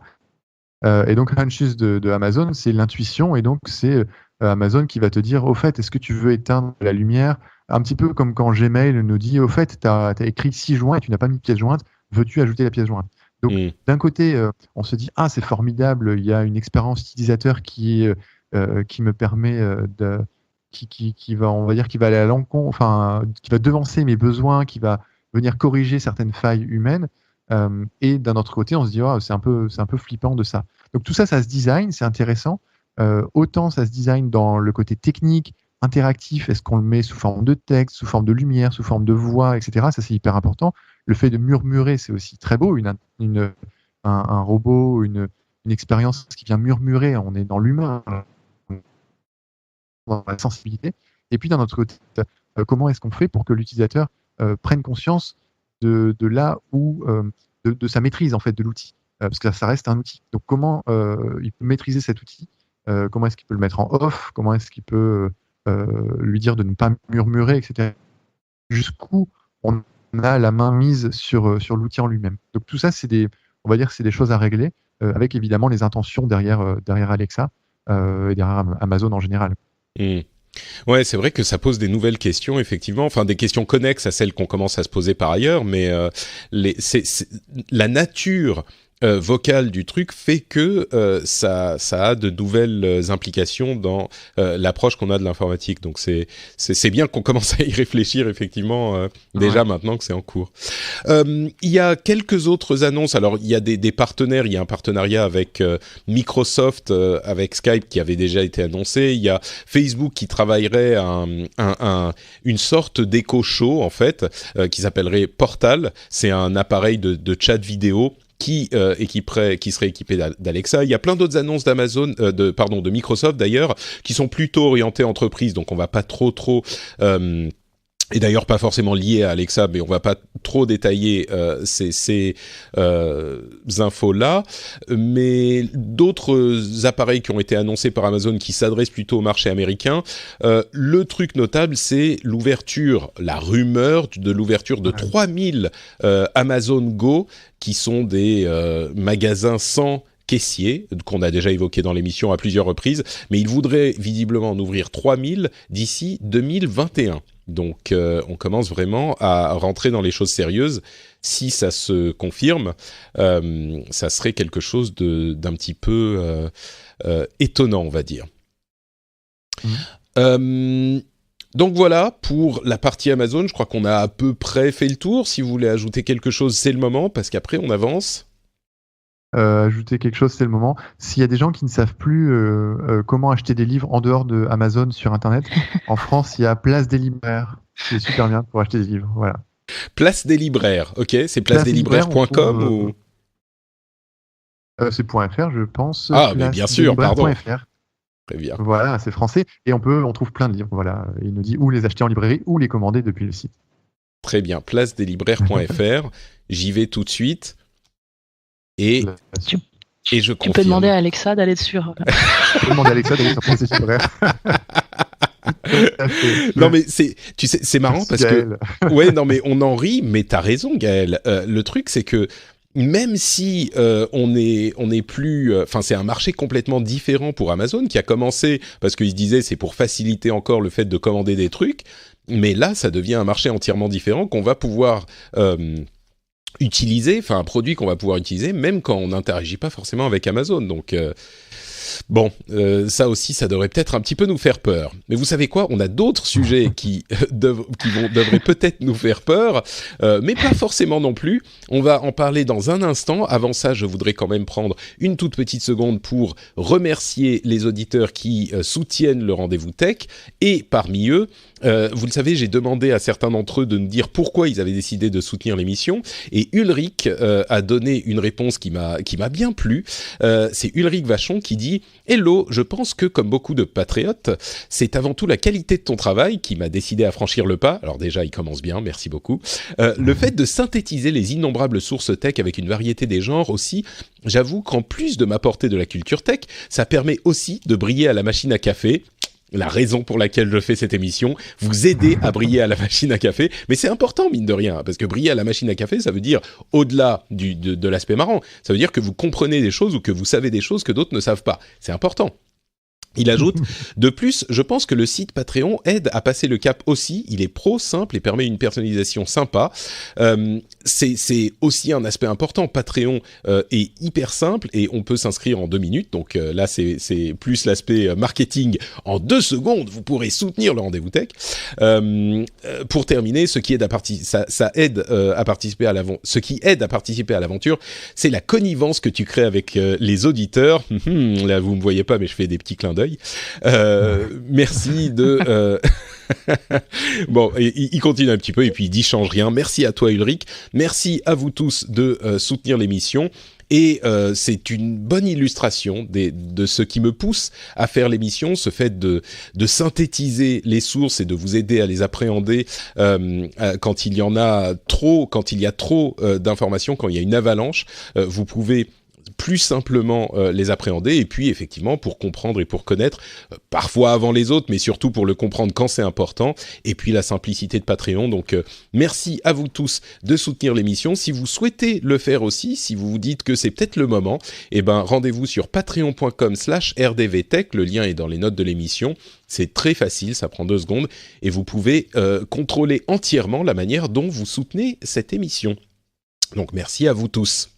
Et donc, Hunches de Amazon, c'est l'intuition. Et donc, c'est Amazon qui va te dire, au fait, est-ce que tu veux éteindre la lumière ? Un petit peu comme quand Gmail nous dit, au fait, tu as écrit 6 joints et tu n'as pas mis de pièce jointe. Veux-tu ajouter la pièce jointe ? Donc, d'un côté, on se dit, c'est formidable, il y a une expérience utilisateur qui me permet qui va, on va dire, qui va aller à l'encontre, enfin, qui va devancer mes besoins, qui va venir corriger certaines failles humaines. Et d'un autre côté, on se dit c'est un peu flippant de ça. Donc tout ça, ça se design, c'est intéressant. Autant ça se design dans le côté technique, interactif. Est-ce qu'on le met sous forme de texte, sous forme de lumière, sous forme de voix, etc. Ça, c'est hyper important. Le fait de murmurer, c'est aussi très beau. Un robot, une expérience qui vient murmurer. On est dans l'humain, dans la sensibilité. Et puis d'un autre côté, comment est-ce qu'on fait pour que l'utilisateur prennent conscience de là où de sa maîtrise en fait de l'outil, parce que ça reste un outil. Donc comment il peut maîtriser cet outil, comment est-ce qu'il peut le mettre en off, comment est-ce qu'il peut lui dire de ne pas murmurer, etc. Jusqu'où on a la main mise sur l'outil en lui-même. Donc tout ça, on va dire, c'est des choses à régler, avec évidemment les intentions derrière Alexa et derrière Amazon en général. Ouais, c'est vrai que ça pose des nouvelles questions, effectivement, enfin des questions connexes à celles qu'on commence à se poser par ailleurs, mais la nature vocale du truc fait que ça a de nouvelles implications dans l'approche qu'on a de l'informatique. Donc c'est bien qu'on commence à y réfléchir effectivement déjà maintenant que c'est en cours. Il y a quelques autres annonces. Alors il y a des partenaires. Il y a un partenariat avec Microsoft, avec Skype qui avait déjà été annoncé. Il y a Facebook qui travaillerait une sorte d'écho show en fait qui s'appellerait Portal. C'est un appareil de chat vidéo qui serait équipé d'Alexa. Il y a plein d'autres annonces d'Amazon, de Microsoft d'ailleurs, qui sont plutôt orientées entreprises, donc on va pas trop et d'ailleurs pas forcément liées à Alexa, mais on va pas trop détailler ces infos-là. Mais d'autres appareils qui ont été annoncés par Amazon qui s'adressent plutôt au marché américain. Le truc notable, c'est la rumeur de l'ouverture de 3000 Amazon Go, qui sont des magasins sans caissier, qu'on a déjà évoqué dans l'émission à plusieurs reprises, mais ils voudraient visiblement en ouvrir 3000 d'ici 2021. Donc on commence vraiment à rentrer dans les choses sérieuses. Si ça se confirme, ça serait quelque chose d'un petit peu étonnant, on va dire. Donc voilà pour la partie Amazon. Je crois qu'on a à peu près fait le tour. Si vous voulez ajouter quelque chose, c'est le moment, parce qu'après on avance. Ajouter quelque chose, c'est le moment. S'il y a des gens qui ne savent plus comment acheter des livres en dehors de Amazon sur Internet, en France, il y a Place des libraires. C'est super bien pour acheter des livres. Voilà. Place des libraires, ok. C'est placedeslibraires.com ou c'est .fr, je pense. Ah, mais bien sûr, pardon. .fr. Très bien. Voilà, c'est français. Et on trouve plein de livres. Voilà. Il nous dit où les acheter en librairie ou les commander depuis le site. Très bien. Placedeslibraires.fr. J'y vais tout de suite. Et je confirme. Tu peux demander à Alexa d'aller dessus. Tu peux demander à Alexa d'aller sur Place des libraires. Non mais c'est marrant. Merci parce Gaël. Que ouais, non mais on en rit, mais t'as raison Gaël. Le truc c'est que même si on est plus, enfin c'est un marché complètement différent pour Amazon qui a commencé parce qu'ils se disaient c'est pour faciliter encore le fait de commander des trucs, mais là ça devient un marché entièrement différent qu'on va pouvoir utiliser, enfin un produit qu'on va pouvoir utiliser même quand on n'interagit pas forcément avec Amazon. Donc bon, ça aussi, ça devrait peut-être un petit peu nous faire peur. Mais vous savez quoi ? On a d'autres sujets qui devraient peut-être nous faire peur, mais pas forcément non plus. On va en parler dans un instant. Avant ça, je voudrais quand même prendre une toute petite seconde pour remercier les auditeurs qui soutiennent le Rendez-vous Tech. Et parmi eux, vous le savez, j'ai demandé à certains d'entre eux de nous dire pourquoi ils avaient décidé de soutenir l'émission. Et Ulrich a donné une réponse qui m'a bien plu. C'est Ulrich Vachon qui dit « Hello, je pense que comme beaucoup de patriotes, c'est avant tout la qualité de ton travail qui m'a décidé à franchir le pas. » Alors déjà, il commence bien, merci beaucoup. Le fait de synthétiser les innombrables sources tech avec une variété des genres aussi, j'avoue qu'en plus de m'apporter de la culture tech, ça permet aussi de briller à la machine à café. La raison pour laquelle je fais cette émission, vous aider à briller à la machine à café. Mais c'est important, mine de rien, parce que briller à la machine à café, ça veut dire, au-delà de l'aspect marrant, ça veut dire que vous comprenez des choses ou que vous savez des choses que d'autres ne savent pas. C'est important. Il ajoute, de plus, je pense que le site Patreon aide à passer le cap aussi. Il est pro, simple et permet une personnalisation sympa. C'est aussi un aspect important. Patreon est hyper simple et on peut s'inscrire en 2 minutes. Donc là, c'est plus l'aspect marketing. En 2 secondes, vous pourrez soutenir le Rendez-vous Tech. Pour terminer, ce qui aide ça aide à participer à l'aventure. Ce qui aide à participer à l'aventure, c'est la connivence que tu crées avec les auditeurs. Là, vous me voyez pas, mais je fais des petits clins d'œil. Merci de bon, il continue un petit peu et puis il dit change rien. Merci à toi Ulrich, merci à vous tous de soutenir l'émission. Et c'est une bonne illustration de ce qui me pousse à faire l'émission, ce fait de synthétiser les sources et de vous aider à les appréhender quand il y en a trop, quand il y a trop d'informations, quand il y a une avalanche, vous pouvez plus simplement les appréhender et puis effectivement pour comprendre et pour connaître parfois avant les autres mais surtout pour le comprendre quand c'est important et puis la simplicité de Patreon. Donc merci à vous tous de soutenir l'émission. Si vous souhaitez le faire aussi, si vous vous dites que c'est peut-être le moment, eh ben rendez-vous sur patreon.com/rdvtech, le lien est dans les notes de l'émission. C'est très facile, ça prend 2 secondes et vous pouvez contrôler entièrement la manière dont vous soutenez cette émission. Donc merci à vous tous.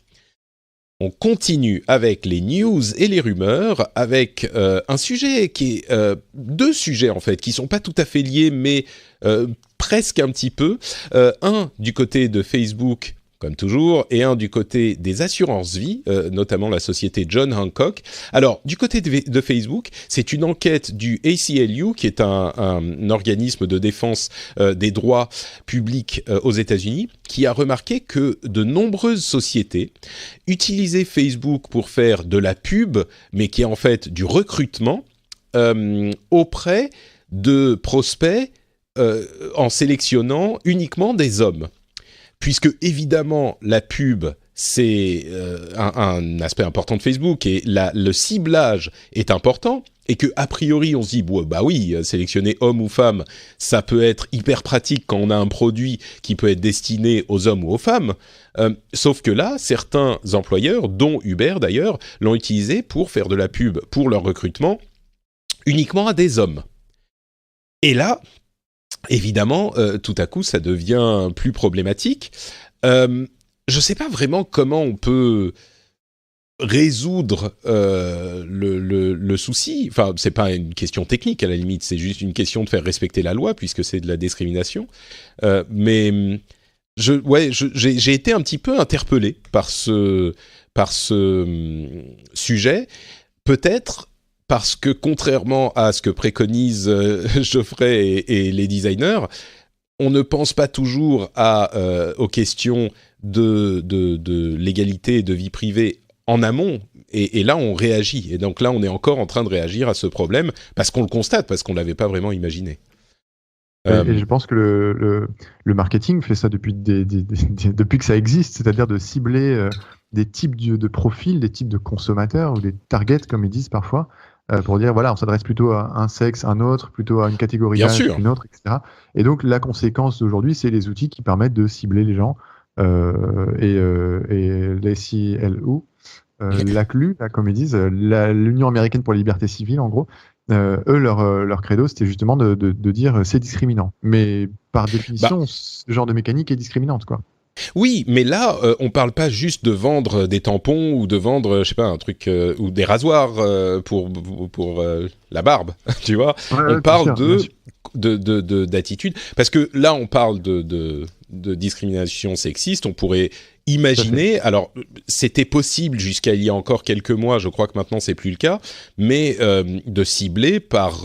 On continue avec les news et les rumeurs, avec un sujet qui est deux sujets en fait, qui sont pas tout à fait liés, mais presque un petit peu. Un du côté de Facebook, comme toujours, et un du côté des assurances-vie, notamment la société John Hancock. Alors, du côté de Facebook, c'est une enquête du ACLU, qui est un organisme de défense des droits publics aux États-Unis, qui a remarqué que de nombreuses sociétés utilisaient Facebook pour faire de la pub, mais qui est en fait du recrutement, auprès de prospects en sélectionnant uniquement des hommes. Puisque évidemment la pub c'est un aspect important de Facebook et le ciblage est important et que a priori on se dit bah oui, sélectionner homme ou femme ça peut être hyper pratique quand on a un produit qui peut être destiné aux hommes ou aux femmes, sauf que là certains employeurs dont Uber d'ailleurs l'ont utilisé pour faire de la pub pour leur recrutement uniquement à des hommes. Et là évidemment, tout à coup, ça devient plus problématique. Je ne sais pas vraiment comment on peut résoudre le souci. Enfin, c'est pas une question technique à la limite, c'est juste une question de faire respecter la loi puisque c'est de la discrimination. Mais j'ai été un petit peu interpellé par ce sujet, peut-être. Parce que contrairement à ce que préconisent Geoffrey et les designers, on ne pense pas toujours aux questions de l'égalité et de vie privée en amont. Et là, on réagit. Et donc là, on est encore en train de réagir à ce problème parce qu'on le constate, parce qu'on ne l'avait pas vraiment imaginé. Et je pense que le marketing fait ça depuis que ça existe, c'est-à-dire de cibler des types de profils, des types de consommateurs ou des targets, comme ils disent parfois, pour dire voilà, on s'adresse plutôt à un sexe, un autre, plutut à une catégorie d'âge, une autre, etc. Et donc la conséquence d'aujourd'hui, c'est les outils qui permettent de cibler les gens et l'ACLU, l'ACLU, là, comme ils disent, l'Union américaine pour la liberté civile, en gros. Eux, leur credo, c'était justement de dire c'est discriminant. Mais par définition, ce genre de mécanique est discriminante, quoi. Oui, mais là, on parle pas juste de vendre des tampons ou de vendre, je sais pas, un truc ou des rasoirs pour la barbe, tu vois. On parle d'attitude, parce que là, on parle de discrimination sexiste. On pourrait imaginer, alors c'était possible jusqu'à il y a encore quelques mois, je crois que maintenant c'est plus le cas, mais de cibler par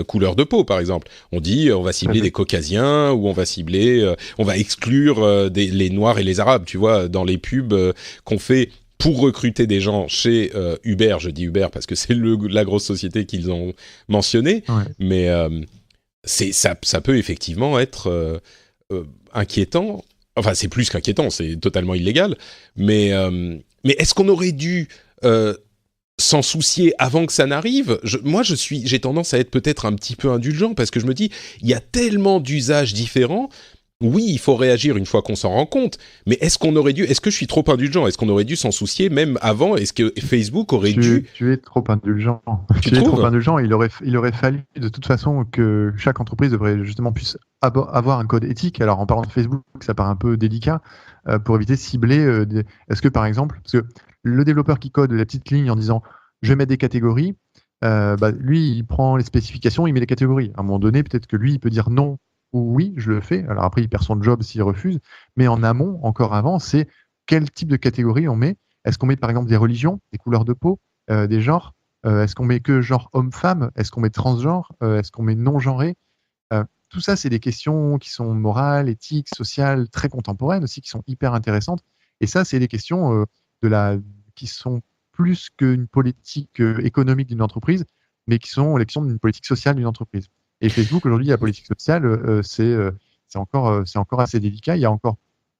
couleur de peau, par exemple. On dit on va cibler des caucasiens ou on va cibler, on va exclure les noirs et les arabes, tu vois, dans les pubs qu'on fait pour recruter des gens chez Uber. Je dis Uber parce que c'est la grosse société qu'ils ont mentionnée, mais ça peut effectivement être inquiétant. Enfin, c'est plus qu'inquiétant, c'est totalement illégal. Mais est-ce qu'on aurait dû s'en soucier avant que ça n'arrive ? J'ai tendance à être peut-être un petit peu indulgent parce que je me dis, il y a tellement d'usages différents. Oui, il faut réagir une fois qu'on s'en rend compte. Mais est-ce que je suis trop indulgent ? Est-ce qu'on aurait dû s'en soucier même avant ? Est-ce que Facebook aurait dû... Tu es trop indulgent. Tu es trop indulgent. Il aurait fallu de toute façon que chaque entreprise devrait justement puisse avoir un code éthique. Alors en parlant de Facebook, ça paraît un peu délicat pour éviter de cibler. Est-ce que par exemple, parce que le développeur qui code la petite ligne en disant je vais mettre des catégories, lui il prend les spécifications, il met les catégories. À un moment donné, peut-être que lui il peut dire non ou oui, je le fais. Alors après il perd son job s'il refuse. Mais en amont, encore avant, c'est quel type de catégorie on met. Est-ce qu'on met par exemple des religions, des couleurs de peau, des genres? Est-ce qu'on met que genre homme-femme? Est-ce qu'on met transgenre? Est-ce qu'on met non-genré? Tout ça, c'est des questions qui sont morales, éthiques, sociales, très contemporaines aussi, qui sont hyper intéressantes. Et ça, c'est des questions qui sont plus qu'une politique économique d'une entreprise, mais qui sont les questions d'une politique sociale d'une entreprise. Et Facebook, aujourd'hui, la politique sociale, c'est encore assez délicat. Il y a encore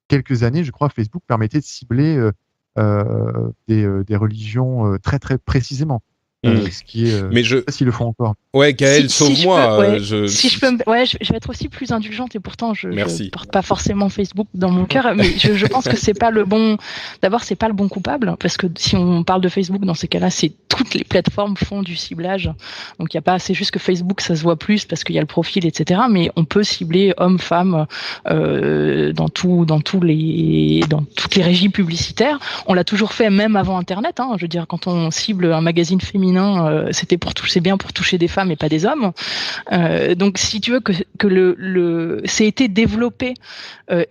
quelques années, je crois, Facebook permettait de cibler des religions très, très précisément. Ce qui est, mais je sais pas s'ils le font encore. Ouais, Gaël, sauve-moi. Si je peux, je vais être aussi plus indulgente et pourtant je porte pas forcément Facebook dans mon cœur, mais je pense que c'est pas le bon. D'abord, c'est pas le bon coupable parce que si on parle de Facebook dans ces cas-là, c'est toutes les plateformes font du ciblage. Donc il y a pas, c'est juste que Facebook ça se voit plus parce qu'il y a le profil, etc. Mais on peut cibler hommes, femmes dans toutes les régies publicitaires. On l'a toujours fait même avant Internet. Hein. Je veux dire, quand on cible un magazine féminin, c'est bien pour toucher des femmes et pas des hommes. Donc si tu veux que c'est été développé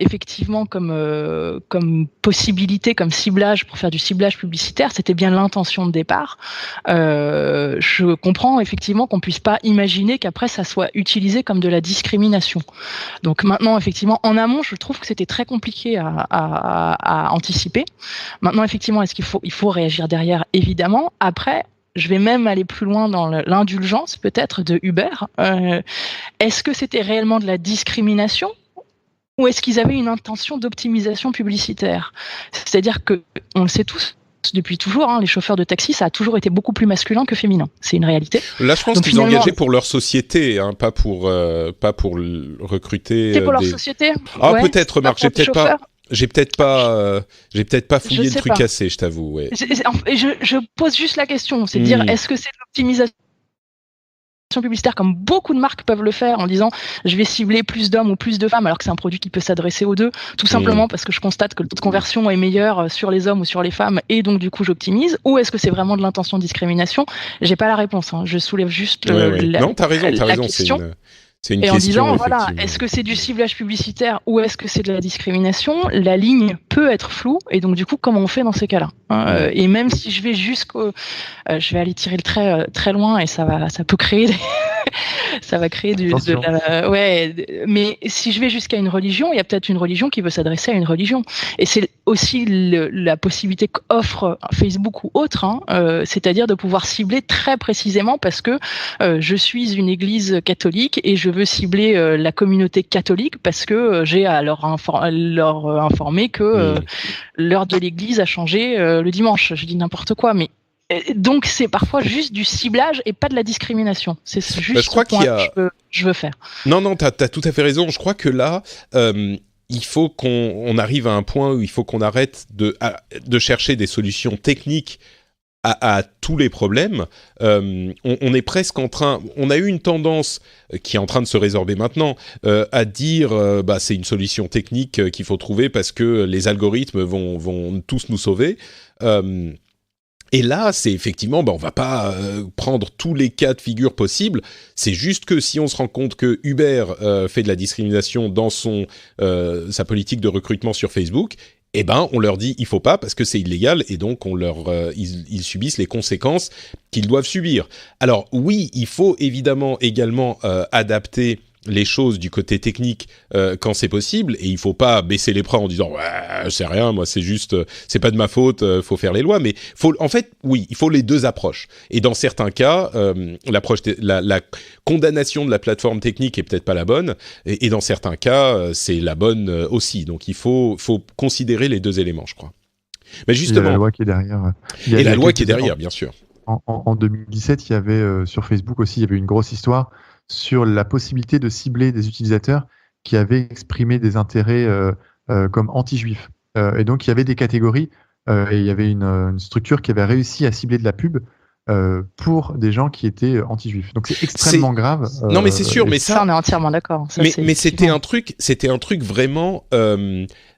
effectivement comme possibilité, comme ciblage pour faire du ciblage publicitaire, c'était bien l'intention de départ. Je comprends effectivement qu'on puisse pas imaginer qu'après ça soit utilisé comme de la discrimination. Donc maintenant effectivement en amont, je trouve que c'était très compliqué à anticiper. Maintenant effectivement, est-ce qu'il faut réagir derrière? Évidemment. Après, je vais même aller plus loin dans l'indulgence peut-être de Uber. Est-ce que c'était réellement de la discrimination ou est-ce qu'ils avaient une intention d'optimisation publicitaire? C'est-à-dire que, on le sait tous, depuis toujours, hein, les chauffeurs de taxi, ça a toujours été beaucoup plus masculin que féminin. C'est une réalité. Là, je pense qu'ils ont engagé pour leur société, hein, pas pour recruter. C'est pour leur société. Ah, ouais, peut-être, remarque, j'ai peut-être pas fouillé le truc assez, je t'avoue. Ouais. Je pose juste la question, c'est de dire, est-ce que c'est de l'optimisation publicitaire comme beaucoup de marques peuvent le faire en disant je vais cibler plus d'hommes ou plus de femmes alors que c'est un produit qui peut s'adresser aux deux, tout simplement parce que je constate que le taux de conversion est meilleur sur les hommes ou sur les femmes et donc du coup j'optimise, ou est-ce que c'est vraiment de l'intention de discrimination? J'ai pas la réponse, hein. Je soulève juste non, t'as raison, question. C'est une et question, en disant, voilà, est-ce que c'est du ciblage publicitaire ou est-ce que c'est de la discrimination? La ligne peut être floue, et donc du coup, comment on fait dans ces cas-là? Et même si je vais je vais aller tirer le trait très loin, et ça peut créer ça va créer mais si je vais jusqu'à une religion, il y a peut-être une religion qui veut s'adresser à une religion. Et c'est aussi la possibilité qu'offre Facebook ou autre, hein, c'est-à-dire de pouvoir cibler très précisément parce que je suis une église catholique et je veux cibler la communauté catholique parce que j'ai à leur informer que l'heure de l'église a changé le dimanche. Je dis n'importe quoi, mais donc c'est parfois juste du ciblage et pas de la discrimination. C'est juste ce point que je veux faire. Non, t'as tout à fait raison. Je crois que là, il faut qu'on arrive à un point où il faut qu'on arrête de chercher des solutions techniques à tous les problèmes. On est presque en train... On a eu une tendance qui est en train de se résorber maintenant à dire c'est une solution technique qu'il faut trouver parce que les algorithmes vont tous nous sauver. Et là, c'est effectivement, on va pas prendre tous les cas de figure possibles. C'est juste que si on se rend compte que Uber fait de la discrimination dans sa politique de recrutement sur Facebook, on leur dit il faut pas parce que c'est illégal et donc ils subissent les conséquences qu'ils doivent subir. Alors oui, il faut évidemment également adapter les choses du côté technique quand c'est possible, et il faut pas baisser les bras en disant ouais c'est rien, moi c'est juste c'est pas de ma faute, faut faire les lois, mais il faut les deux approches. Et dans certains cas la condamnation de la plateforme technique est peut-être pas la bonne, et dans certains cas c'est la bonne aussi. Donc il faut considérer les deux éléments, je crois. Mais justement, il y a la loi qui est derrière. Et la loi qui est derrière, bien sûr. En 2017, il y avait sur Facebook aussi, il y avait une grosse histoire sur la possibilité de cibler des utilisateurs qui avaient exprimé des intérêts comme anti-juifs. Et donc, il y avait des catégories et il y avait une structure qui avait réussi à cibler de la pub pour des gens qui étaient anti-juifs. Donc, c'est extrêmement grave. Non, mais c'est sûr, mais ça... on est entièrement d'accord. Mais c'était un truc vraiment...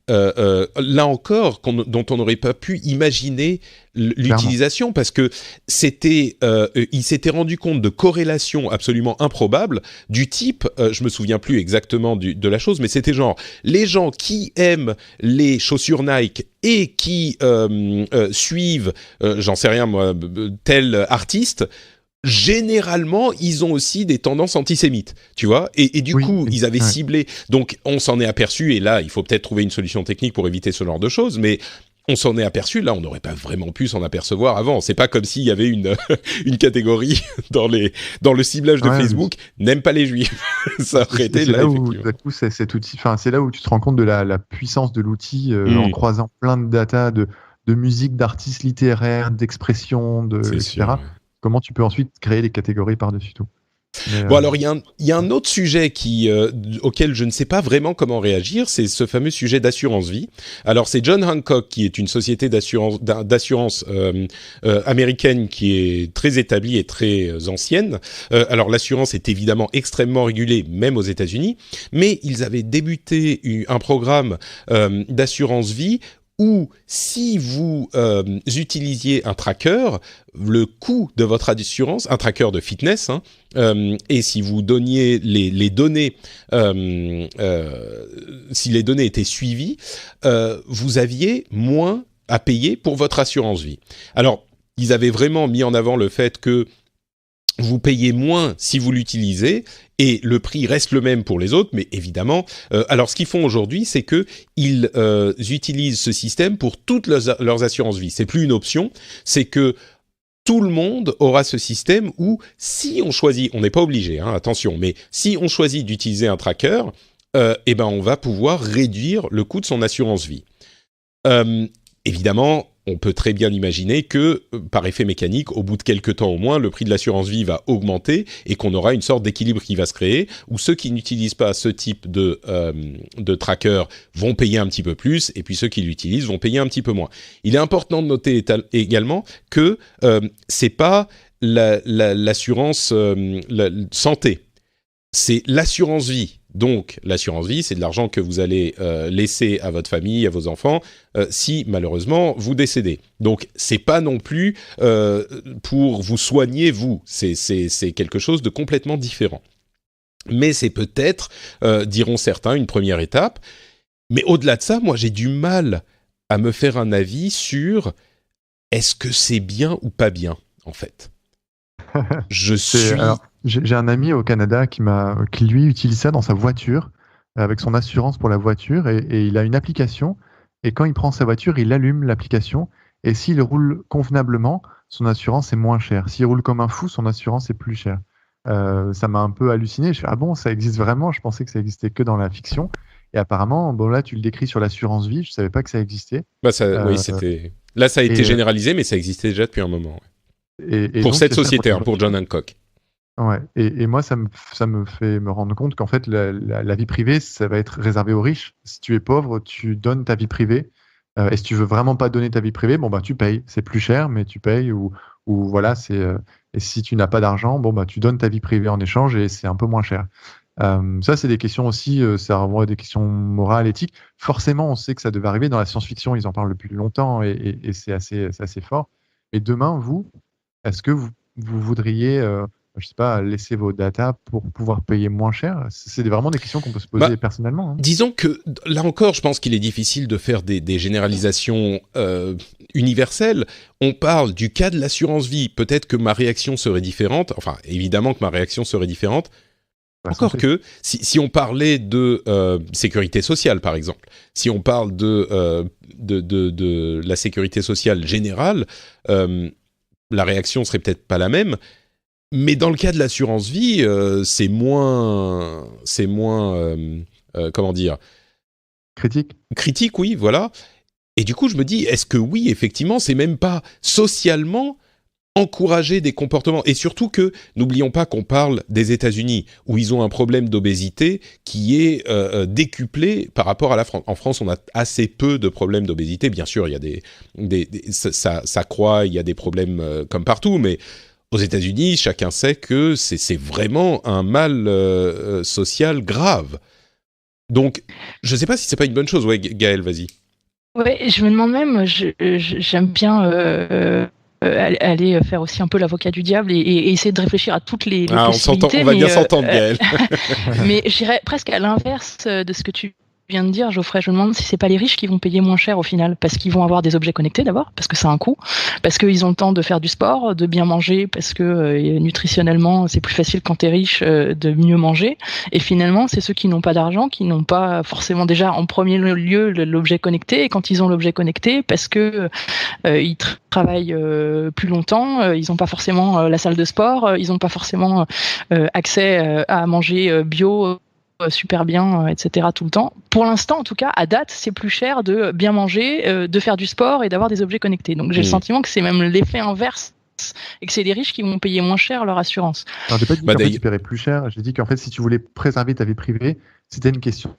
là encore, dont on n'aurait pas pu imaginer l'utilisation, parce que il s'était rendu compte de corrélations absolument improbables du type, je me souviens plus exactement de la chose, mais c'était genre les gens qui aiment les chaussures Nike et qui suivent, j'en sais rien moi, tel artiste. Généralement, ils ont aussi des tendances antisémites, tu vois, et du coup, ils avaient ciblé. Donc, on s'en est aperçu, et là, il faut peut-être trouver une solution technique pour éviter ce genre de choses, mais on s'en est aperçu. Là, on n'aurait pas vraiment pu s'en apercevoir avant. C'est pas comme s'il y avait une catégorie dans le ciblage de Facebook, n'aime pas les juifs. Ça aurait été là, effectivement. C'est là où tu te rends compte de la puissance de l'outil en croisant plein de data de musique, d'artistes littéraires, d'expression, etc. Sûr, ouais. Comment tu peux ensuite créer des catégories par-dessus tout. Bon, alors, il y a un autre sujet auquel je ne sais pas vraiment comment réagir, c'est ce fameux sujet d'assurance vie. Alors, c'est John Hancock, qui est une société d'assurance américaine qui est très établie et très ancienne. Alors, l'assurance est évidemment extrêmement régulée, même aux États-Unis, mais ils avaient débuté un programme d'assurance vie où si vous utilisiez un tracker, le coût de votre assurance, un tracker de fitness, et si vous donniez les données, si les données étaient suivies, vous aviez moins à payer pour votre assurance vie. Alors, ils avaient vraiment mis en avant le fait que vous payez moins si vous l'utilisez et le prix reste le même pour les autres, mais évidemment, alors ce qu'ils font aujourd'hui, c'est que ils utilisent ce système pour toutes leurs assurances vie. C'est plus une option, c'est que tout le monde aura ce système où si on choisit, on n'est pas obligé, attention, mais si on choisit d'utiliser un tracker, eh ben on va pouvoir réduire le coût de son assurance vie. Évidemment, on peut très bien imaginer que, par effet mécanique, au bout de quelques temps au moins, le prix de l'assurance vie va augmenter et qu'on aura une sorte d'équilibre qui va se créer, où ceux qui n'utilisent pas ce type de tracker vont payer un petit peu plus, et puis ceux qui l'utilisent vont payer un petit peu moins. Il est important de noter également que c'est pas l'assurance santé, c'est l'assurance vie. Donc, l'assurance vie, c'est de l'argent que vous allez laisser à votre famille, à vos enfants, si malheureusement vous décédez. Donc, c'est pas non plus pour vous soigner vous. C'est quelque chose de complètement différent. Mais c'est peut-être, diront certains, une première étape. Mais au-delà de ça, moi, j'ai du mal à me faire un avis sur est-ce que c'est bien ou pas bien, en fait. J'ai un ami au Canada qui lui utilise ça dans sa voiture, avec son assurance pour la voiture, et il a une application, et quand il prend sa voiture, il allume l'application, et s'il roule convenablement, son assurance est moins chère. S'il roule comme un fou, son assurance est plus chère. Ça m'a un peu halluciné. Je fais, ah bon, ça existe vraiment? Je pensais que ça existait que dans la fiction. Et apparemment, bon là, tu le décris sur l'assurance vie, je savais pas que ça existait. Oui, c'était. Là, ça a été généralisé, mais ça existait déjà depuis un moment. Ouais. Pour donc, cette société, pour John Hancock. Ouais. Et moi, ça me fait me rendre compte qu'en fait, la vie privée, ça va être réservé aux riches. Si tu es pauvre, tu donnes ta vie privée. Et si tu veux vraiment pas donner ta vie privée, bon bah tu payes. C'est plus cher, mais tu payes. Ou voilà, et si tu n'as pas d'argent, bon bah tu donnes ta vie privée en échange et c'est un peu moins cher. Ça, c'est des questions aussi, ça renvoie des questions morales, éthiques. Forcément, on sait que ça devait arriver dans la science-fiction. Ils en parlent depuis longtemps et c'est assez fort. Mais demain, est-ce que vous voudriez, je sais pas, laisser vos data pour pouvoir payer moins cher? C'est vraiment des questions qu'on peut se poser personnellement. Disons que, là encore, je pense qu'il est difficile de faire des généralisations universelles. On parle du cas de l'assurance vie. Peut-être que ma réaction serait différente. Enfin, évidemment que ma réaction serait différente. Encore que, si on parlait de sécurité sociale, par exemple, si on parle de la sécurité sociale générale, la réaction serait peut-être pas la même, mais dans le cas de l'assurance vie, c'est moins, comment dire, critique, oui, voilà. Et du coup, je me dis, est-ce que oui, effectivement, c'est même pas socialement encourager des comportements, et surtout que, n'oublions pas qu'on parle des États-Unis, où ils ont un problème d'obésité qui est décuplé par rapport à la France. En France, on a assez peu de problèmes d'obésité. Bien sûr, il y a ça croît, il y a des problèmes comme partout, mais aux États-Unis, chacun sait que c'est vraiment un mal social grave. Donc, je ne sais pas si c'est pas une bonne chose. Ouais, Gaëlle, vas-y. Ouais, je me demande même, j'aime bien aller faire aussi un peu l'avocat du diable et essayer de réfléchir à toutes les possibilités. On va bien s'entendre, Gaëlle. Mais j'irais presque à l'inverse de ce que tu viens de dire, Geoffrey. Je me demande si c'est pas les riches qui vont payer moins cher au final, parce qu'ils vont avoir des objets connectés d'abord, parce que ça a un coût, parce qu'ils ont le temps de faire du sport, de bien manger, parce que nutritionnellement c'est plus facile quand t'es riche de mieux manger. Et finalement, c'est ceux qui n'ont pas d'argent, qui n'ont pas forcément déjà en premier lieu l'objet connecté. Et quand ils ont l'objet connecté, parce que ils travaillent plus longtemps, ils n'ont pas forcément la salle de sport, ils n'ont pas forcément accès à manger bio. Super bien, etc. tout le temps. Pour l'instant, en tout cas, à date, c'est plus cher de bien manger, de faire du sport et d'avoir des objets connectés. Donc j'ai le sentiment que c'est même l'effet inverse et que c'est les riches qui vont payer moins cher leur assurance. Alors, j'ai pas dit qu'en fait, tu paierais plus cher. J'ai dit qu'en fait, si tu voulais préserver ta vie privée, c'était une question.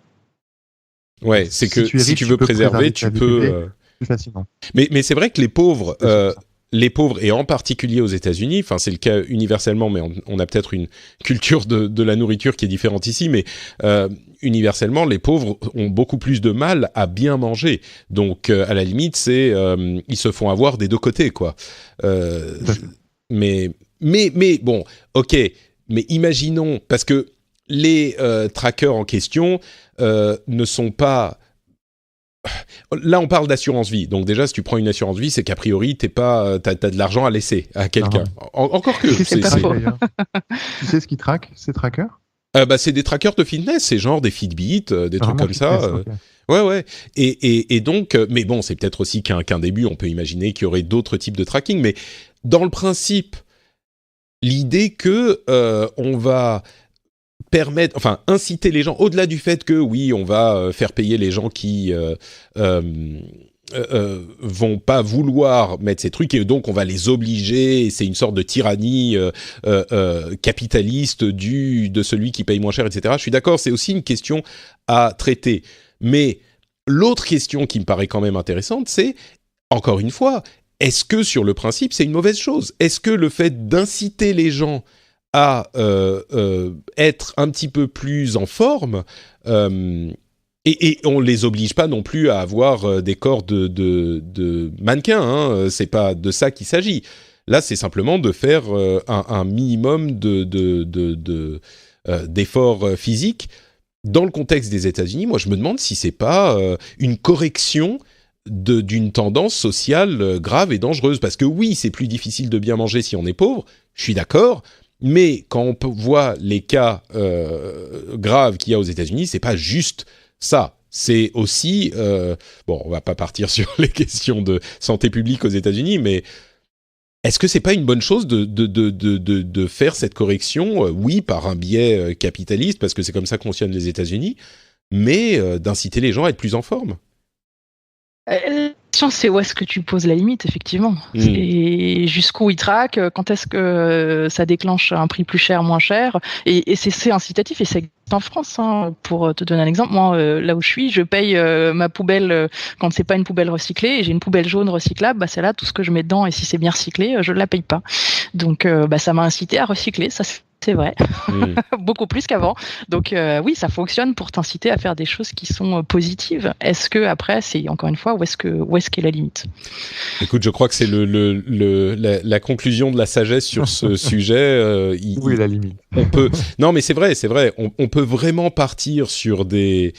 Ouais, c'est que si tu veux préserver, tu peux plus facilement. Mais c'est vrai que les pauvres, et en particulier aux États-Unis, enfin c'est le cas universellement, mais on a peut-être une culture de la nourriture qui est différente ici, mais universellement, les pauvres ont beaucoup plus de mal à bien manger. Donc à la limite, ils se font avoir des deux côtés, quoi. Mais bon, ok. Mais imaginons, parce que les trackers en question ne sont pas... Là, on parle d'assurance vie. Donc déjà, si tu prends une assurance vie, c'est qu'a priori, t'as de l'argent à laisser à quelqu'un. Encore que... C'est pas faux. Tu sais ce qu'ils traquent, ces trackers? C'est des trackers de fitness, c'est genre des Fitbit, des trucs comme fitness, ça. Okay. Ouais. Et donc, mais bon, c'est peut-être aussi qu'un début. On peut imaginer qu'il y aurait d'autres types de tracking. Mais dans le principe, l'idée que on va inciter les gens, au-delà du fait que oui, on va faire payer les gens qui vont pas vouloir mettre ces trucs et donc on va les obliger, c'est une sorte de tyrannie capitaliste de celui qui paye moins cher, etc. Je suis d'accord, c'est aussi une question à traiter. Mais l'autre question qui me paraît quand même intéressante, c'est, encore une fois, est-ce que sur le principe, c'est une mauvaise chose? Est-ce que le fait d'inciter les gens à être un petit peu plus en forme, et on les oblige pas non plus à avoir des corps de mannequins, hein, c'est pas de ça qu'il s'agit. Là, c'est simplement de faire un minimum d'efforts physiques. Dans le contexte des États-Unis, moi, je me demande si c'est pas une correction d'une tendance sociale grave et dangereuse. Parce que oui, c'est plus difficile de bien manger si on est pauvre, je suis d'accord. Mais quand on voit les cas graves qu'il y a aux États-Unis, c'est pas juste ça. C'est aussi bon, on va pas partir sur les questions de santé publique aux États-Unis, mais est-ce que c'est pas une bonne chose de faire cette correction? Oui, par un biais capitaliste, parce que c'est comme ça que fonctionnent les États-Unis, mais d'inciter les gens à être plus en forme. La question, c'est où est-ce que tu poses la limite, effectivement. Et jusqu'où ils traquent, quand est-ce que ça déclenche un prix plus cher, moins cher. Et c'est incitatif, et c'est en France, hein. Pour te donner un exemple, moi, là où je suis, je paye ma poubelle quand c'est pas une poubelle recyclée, et j'ai une poubelle jaune recyclable, bah celle-là, tout ce que je mets dedans, et si c'est bien recyclé, je la paye pas. Donc ça m'a incité à recycler, ça c'est vrai, beaucoup plus qu'avant. Donc oui, ça fonctionne pour t'inciter à faire des choses qui sont positives. Est-ce que après, c'est encore une fois, où est-ce qu'est la limite? Écoute, je crois que c'est la conclusion de la sagesse sur ce sujet. Où est la limite? Non, mais c'est vrai. On peut vraiment partir sur des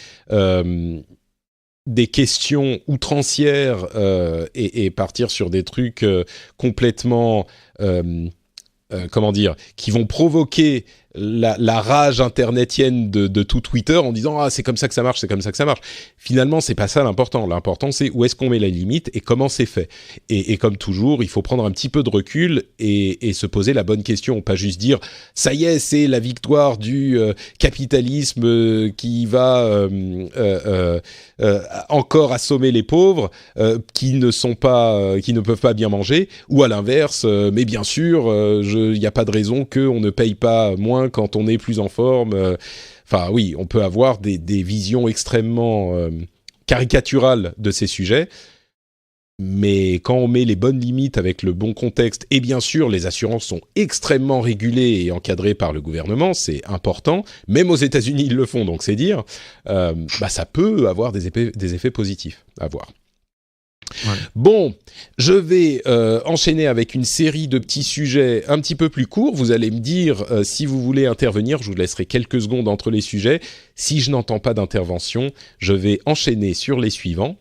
questions outrancières et partir sur des trucs complètement comment dire, qui vont provoquer la rage internetienne de tout Twitter en disant ah c'est comme ça que ça marche, c'est comme ça que ça marche. Finalement c'est pas ça l'important. L'important c'est où est-ce qu'on met la limite et comment c'est fait. Et comme toujours il faut prendre un petit peu de recul et se poser la bonne question, pas juste dire ça y est c'est la victoire du capitalisme qui va encore assommer les pauvres qui ne peuvent pas bien manger, ou à l'inverse mais bien sûr il n'y a pas de raison qu'on ne paye pas moins quand on est plus en forme. Enfin oui, on peut avoir des visions extrêmement caricaturales de ces sujets, mais quand on met les bonnes limites avec le bon contexte, et bien sûr les assurances sont extrêmement régulées et encadrées par le gouvernement, c'est important, même aux États-Unis ils le font, donc c'est dire, ça peut avoir des effets positifs à voir. Ouais. Bon, je vais enchaîner avec une série de petits sujets un petit peu plus courts. Vous allez me dire si vous voulez intervenir. Je vous laisserai quelques secondes entre les sujets. Si je n'entends pas d'intervention, je vais enchaîner sur les suivants.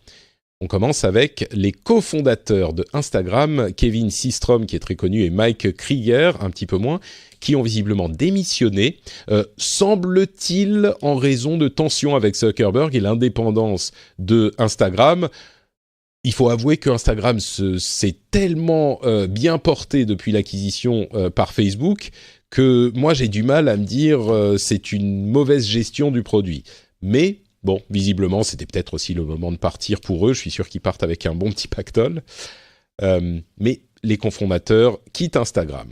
On commence avec les cofondateurs de Instagram, Kevin Systrom, qui est très connu, et Mike Krieger, un petit peu moins, qui ont visiblement démissionné, semble-t-il en raison de tensions avec Zuckerberg et l'indépendance de Instagram. Il faut avouer que Instagram s'est tellement bien porté depuis l'acquisition par Facebook que moi j'ai du mal à me dire c'est une mauvaise gestion du produit. Mais bon, visiblement c'était peut-être aussi le moment de partir pour eux. Je suis sûr qu'ils partent avec un bon petit pactole. Mais les cofondateurs quittent Instagram.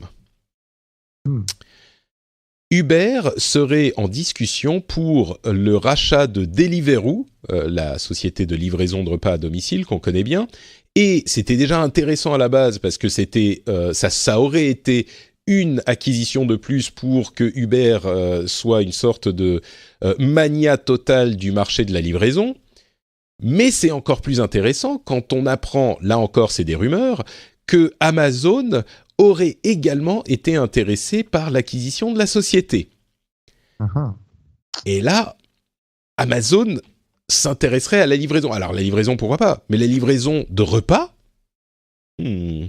Uber serait en discussion pour le rachat de Deliveroo, la société de livraison de repas à domicile qu'on connaît bien. Et c'était déjà intéressant à la base parce que ça aurait été une acquisition de plus pour que Uber soit une sorte de mania totale du marché de la livraison. Mais c'est encore plus intéressant quand on apprend, là encore c'est des rumeurs, que Amazon aurait également été intéressé par l'acquisition de la société. Et là, Amazon s'intéresserait à la livraison. Alors la livraison, pourquoi pas, mais la livraison de repas, une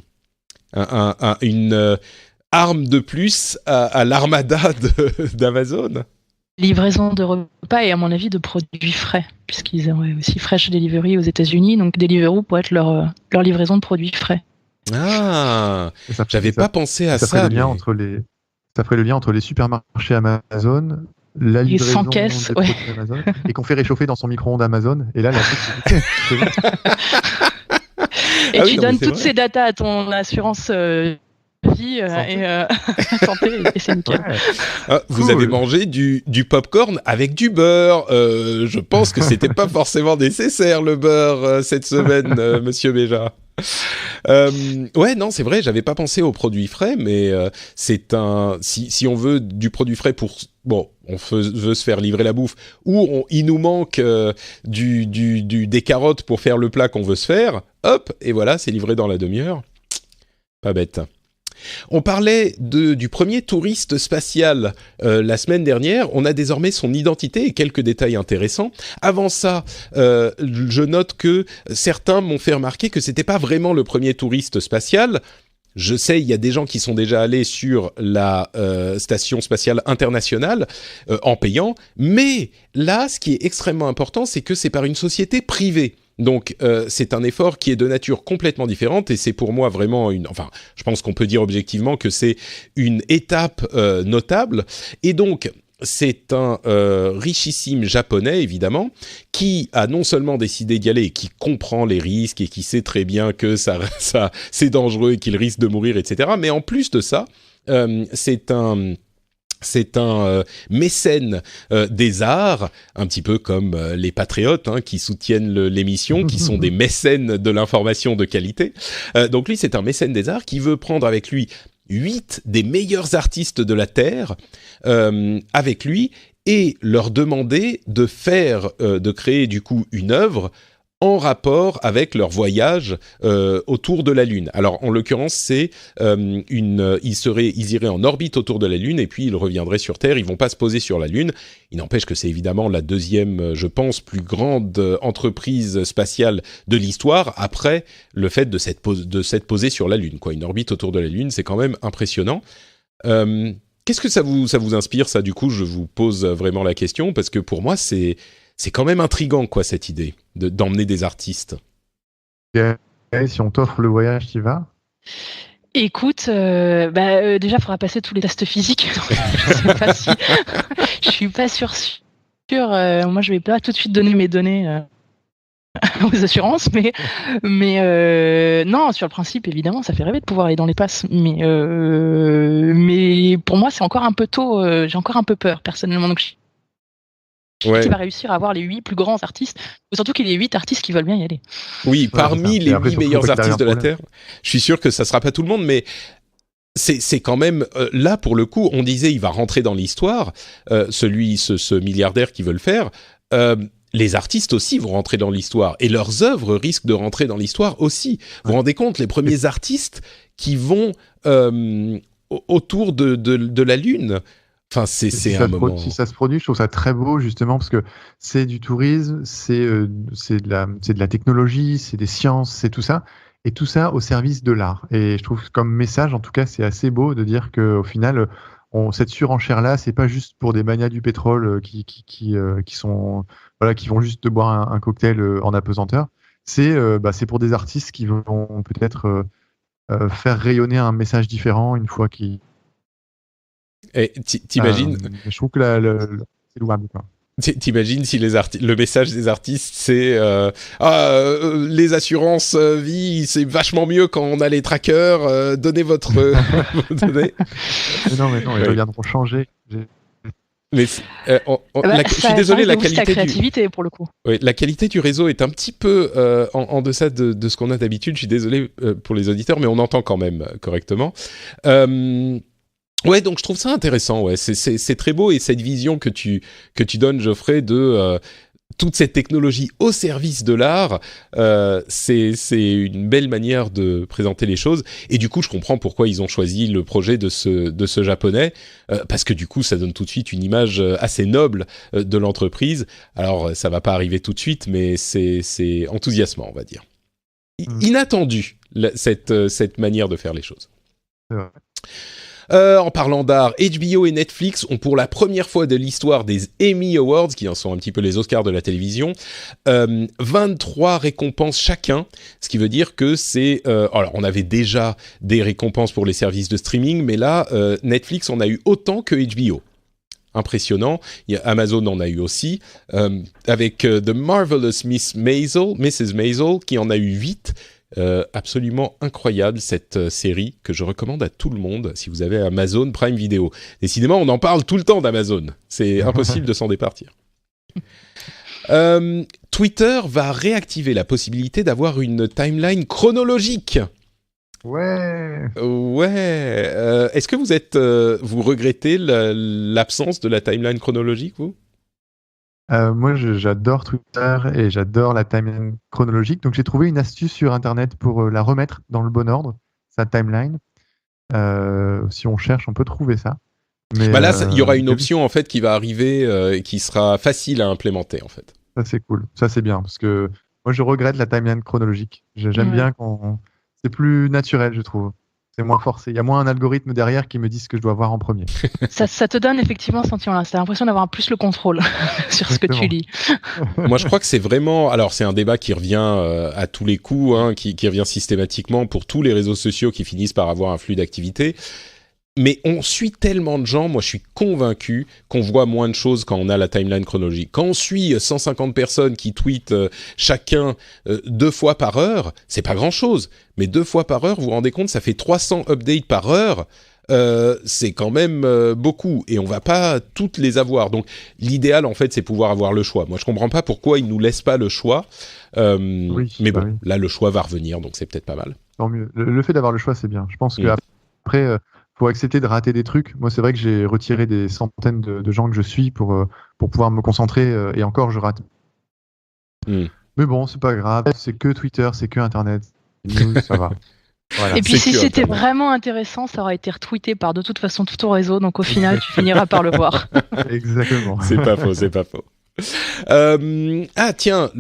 arme de plus à l'armada d'Amazon. Livraison de repas et à mon avis de produits frais, puisqu'ils auraient aussi Fresh Delivery aux États-Unis, donc Deliveroo pourrait être leur livraison de produits frais. Ah, j'avais pas pensé à ça. Ça ferait le lien entre les supermarchés Amazon, la livraison sans caisse, des produits Amazon, et qu'on fait réchauffer dans son micro-ondes Amazon. Et là, et tu donnes toutes ces datas à ton assurance vie et santé, et c'est nickel. Ah, vous avez mangé du popcorn avec du beurre. Je pense que c'était pas forcément nécessaire le beurre cette semaine, Monsieur Béja. Ouais, non, c'est vrai, j'avais pas pensé aux produits frais, mais si on veut du produit frais pour, bon, on veut se faire livrer la bouffe, ou il nous manque des carottes pour faire le plat qu'on veut se faire, hop, et voilà, c'est livré dans la demi-heure. Pas bête. On parlait du premier touriste spatial la semaine dernière. On a désormais son identité et quelques détails intéressants. Avant ça, je note que certains m'ont fait remarquer que c'était pas vraiment le premier touriste spatial. Je sais, il y a des gens qui sont déjà allés sur la station spatiale internationale en payant, mais là, ce qui est extrêmement important, c'est que c'est par une société privée. Donc, c'est un effort qui est de nature complètement différente et c'est pour moi vraiment je pense qu'on peut dire objectivement que c'est une étape notable. Et donc, c'est un richissime japonais, évidemment, qui a non seulement décidé d'y aller et qui comprend les risques et qui sait très bien que ça c'est dangereux et qu'il risque de mourir, etc. Mais en plus de ça, c'est un mécène des arts, un petit peu comme les patriotes qui soutiennent l'émission, qui sont des mécènes de l'information de qualité. Donc lui, c'est un mécène des arts qui veut prendre avec lui 8 des meilleurs artistes de la Terre avec lui et leur demander de créer du coup une œuvre en rapport avec leur voyage autour de la Lune. Alors, en l'occurrence, c'est ils iraient en orbite autour de la Lune et puis ils reviendraient sur Terre. Ils vont pas se poser sur la Lune. Il n'empêche que c'est évidemment la deuxième, je pense, plus grande entreprise spatiale de l'histoire après le fait de s'être posé sur la Lune. Une orbite autour de la Lune, c'est quand même impressionnant. Qu'est-ce que ça vous inspire, ça? Du coup, je vous pose vraiment la question parce que pour moi, c'est quand même intriguant, cette idée d'emmener des artistes. Et si on t'offre le voyage, tu y vas? Écoute, déjà, il faudra passer tous les tests physiques. Je suis pas sûre. Moi, je vais pas tout de suite donner mes données aux assurances, mais non, sur le principe, évidemment, ça fait rêver de pouvoir aller dans les passes. Mais pour moi, c'est encore un peu tôt. J'ai encore un peu peur, personnellement. Donc, qui va réussir à avoir les 8 plus grands artistes, ou surtout qu'il y ait 8 artistes qui veulent bien y aller. Oui, parmi les 8 meilleurs artistes de la Terre, je suis sûr que ça sera pas tout le monde, mais c'est quand même là pour le coup, on disait il va rentrer dans l'histoire, ce milliardaire qui veut le faire. Les artistes aussi vont rentrer dans l'histoire et leurs œuvres risquent de rentrer dans l'histoire aussi. Vous vous rendez compte, les premiers artistes qui vont autour de la Lune. Enfin, c'est un moment. Si ça se produit, je trouve ça très beau justement parce que c'est du tourisme, c'est de la technologie, c'est des sciences, c'est tout ça, et tout ça au service de l'art. Et je trouve que comme message, en tout cas, c'est assez beau de dire que au final, cette surenchère là, c'est pas juste pour des manias du pétrole qui sont qui vont juste boire un cocktail en apesanteur. C'est pour des artistes qui vont peut-être faire rayonner un message différent une fois qu'ils. Et t'imagines je trouve que c'est louable, quoi. T'imagines si le message des artistes c'est les assurances vie c'est vachement mieux quand on a les trackers, donnez votre vos données. Mais non, ils reviendront changer. Mais je suis désolé, la qualité créativité pour le coup. Oui, la qualité du réseau est un petit peu en deçà de ce qu'on a d'habitude. Je suis désolé pour les auditeurs, mais on entend quand même correctement. Ouais, donc je trouve ça intéressant. Ouais, c'est très beau et cette vision que tu donnes, Geoffrey, de toute cette technologie au service de l'art, c'est une belle manière de présenter les choses. Et du coup, je comprends pourquoi ils ont choisi le projet de ce japonais, parce que du coup, ça donne tout de suite une image assez noble de l'entreprise. Alors, ça va pas arriver tout de suite, mais c'est enthousiasmant, on va dire. Inattendu, cette manière de faire les choses. C'est vrai. En parlant d'art, HBO et Netflix ont pour la première fois de l'histoire des Emmy Awards, qui en sont un petit peu les Oscars de la télévision, 23 récompenses chacun, ce qui veut dire que c'est... alors, on avait déjà des récompenses pour les services de streaming, mais là, Netflix en a eu autant que HBO. Impressionnant. Amazon en a eu aussi, avec The Marvelous Mrs. Maisel, qui en a eu 8. Absolument incroyable cette série que je recommande à tout le monde si vous avez Amazon Prime Video. Décidément, on en parle tout le temps d'Amazon. C'est impossible de s'en départir. Twitter va réactiver la possibilité d'avoir une timeline chronologique. Ouais. Est-ce que vous regrettez l'absence de la timeline chronologique, vous ? Moi, j'adore Twitter et j'adore la timeline chronologique. Donc, j'ai trouvé une astuce sur Internet pour la remettre dans le bon ordre, sa timeline. Si on cherche, on peut trouver ça. Mais, là, il y aura une option en fait qui va arriver, qui sera facile à implémenter en fait. Ça, c'est cool. Ça, c'est bien parce que moi, je regrette la timeline chronologique. J'aime bien quand c'est plus naturel, je trouve. C'est moins forcé. Il y a moins un algorithme derrière qui me dit ce que je dois voir en premier. Ça te donne effectivement ce sentiment-là. Tu as l'impression d'avoir plus le contrôle sur ce que tu lis. Moi, je crois que c'est vraiment... Alors, c'est un débat qui revient à tous les coups, hein, qui revient systématiquement pour tous les réseaux sociaux qui finissent par avoir un flux d'activité. Mais on suit tellement de gens, moi je suis convaincu qu'on voit moins de choses quand on a la timeline chronologique. Quand on suit 150 personnes qui tweetent chacun 2 fois par heure, c'est pas grand-chose. Mais 2 fois par heure, vous vous rendez compte, ça fait 300 updates par heure. C'est quand même beaucoup et on va pas toutes les avoir. Donc l'idéal en fait, c'est pouvoir avoir le choix. Moi je comprends pas pourquoi ils nous laissent pas le choix. Mais bon, là le choix va revenir, donc c'est peut-être pas mal. Tant mieux. Le fait d'avoir le choix, c'est bien. Je pense qu'après... faut accepter de rater des trucs. Moi, c'est vrai que j'ai retiré des centaines de gens que je suis pour pouvoir me concentrer et encore, je rate. Mais bon, c'est pas grave. C'est que Twitter, c'est que Internet. Ça va. Voilà. Et puis, si c'était vraiment intéressant, ça aurait été retweeté par de toute façon tout ton réseau. Donc, au final, tu finiras par le voir. Exactement. C'est pas faux, c'est pas faux. Tiens,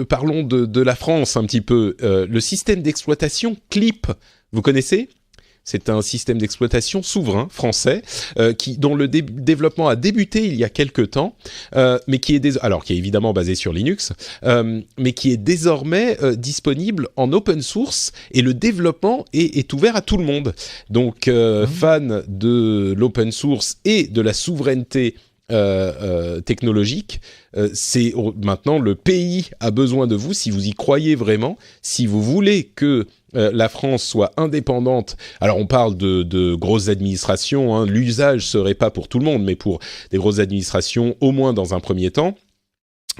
parlons de la France un petit peu. Le système d'exploitation Clip, vous connaissez ? C'est un système d'exploitation souverain français dont le développement a débuté il y a quelque temps, mais qui est évidemment basé sur Linux, mais qui est désormais disponible en open source et le développement est ouvert à tout le monde. Donc, fans de l'open source et de la souveraineté technologique, maintenant le pays a besoin de vous si vous y croyez vraiment, si vous voulez que la France soit indépendante. Alors on parle de grosses administrations, hein, l'usage serait pas pour tout le monde, mais pour des grosses administrations, au moins dans un premier temps,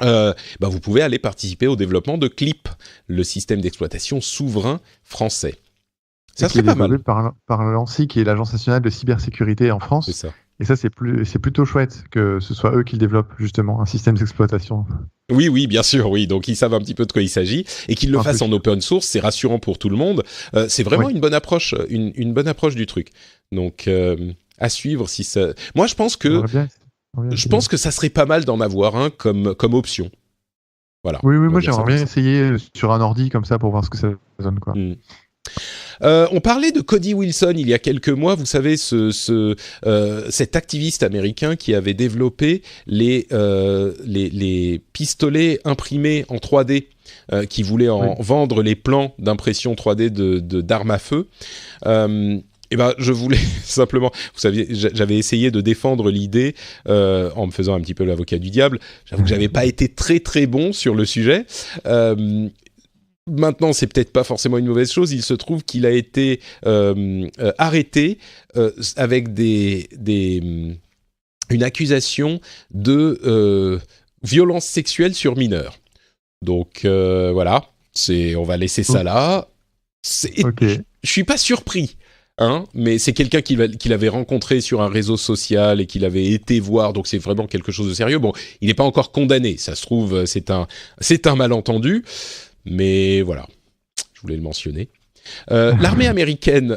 vous pouvez aller participer au développement de Clip, le système d'exploitation souverain français. Ça serait pas mal. Par l'ANSSI, qui est l'Agence nationale de cybersécurité en France. C'est ça. Et ça, c'est plutôt chouette que ce soit eux qui le développent, justement, un système d'exploitation. Oui, bien sûr, oui. Donc, ils savent un petit peu de quoi il s'agit. Et qu'ils le fassent en open source, c'est rassurant pour tout le monde. C'est vraiment une bonne approche, une bonne approche du truc. Donc, à suivre si ça... Moi, je pense que ça serait pas mal d'en avoir un comme option. Voilà. Oui, moi, j'aimerais bien essayer sur un ordi comme ça pour voir ce que ça donne, quoi. On parlait de Cody Wilson il y a quelques mois, vous savez, cet activiste américain qui avait développé les pistolets imprimés en 3D, qui voulait en vendre les plans d'impression 3D d'armes à feu. Eh ben, je voulais simplement, vous savez, j'avais essayé de défendre l'idée en me faisant un petit peu l'avocat du diable. J'avoue que j'avais pas été très très bon sur le sujet. Maintenant, c'est peut-être pas forcément une mauvaise chose. Il se trouve qu'il a été arrêté avec une accusation de violence sexuelle sur mineurs. Donc voilà, on va laisser ça là. Okay. Je suis pas surpris. Mais c'est quelqu'un qu'il avait rencontré sur un réseau social et qu'il avait été voir, donc c'est vraiment quelque chose de sérieux. Bon, il n'est pas encore condamné, ça se trouve, c'est un malentendu, mais voilà, je voulais le mentionner. L'armée américaine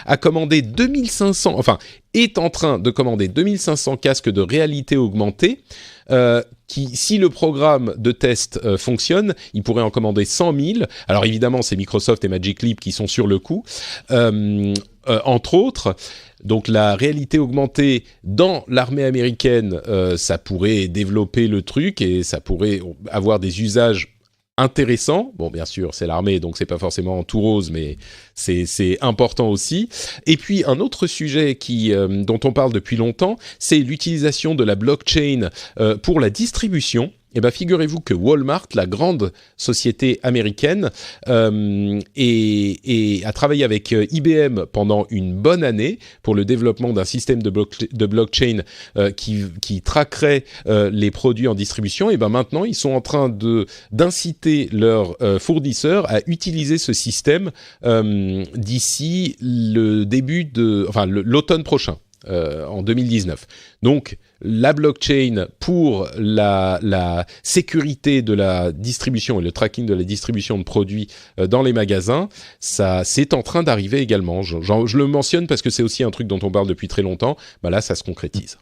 a commandé 2500, enfin, est en train de commander 2500 casques de réalité augmentée, qui, si le programme de test fonctionne, il pourrait en commander 100 000. Alors évidemment, c'est Microsoft et Magic Leap qui sont sur le coup, entre autres. Donc la réalité augmentée dans l'armée américaine, ça pourrait développer le truc et ça pourrait avoir des usages intéressant. Bon, bien sûr, c'est l'armée, donc c'est pas forcément tout rose, mais c'est important aussi. Et puis, un autre sujet dont on parle depuis longtemps, c'est l'utilisation de la blockchain pour la distribution. Eh ben, figurez-vous que Walmart, la grande société américaine, a travaillé avec IBM pendant une bonne année pour le développement d'un système de blockchain qui traquerait les produits en distribution. Et ben maintenant, ils sont en train d'inciter leurs fournisseurs à utiliser ce système d'ici l'automne prochain. En 2019. Donc, la blockchain pour la sécurité de la distribution et le tracking de la distribution de produits dans les magasins, ça c'est en train d'arriver également. Je le mentionne parce que c'est aussi un truc dont on parle depuis très longtemps. Ben là, ça se concrétise.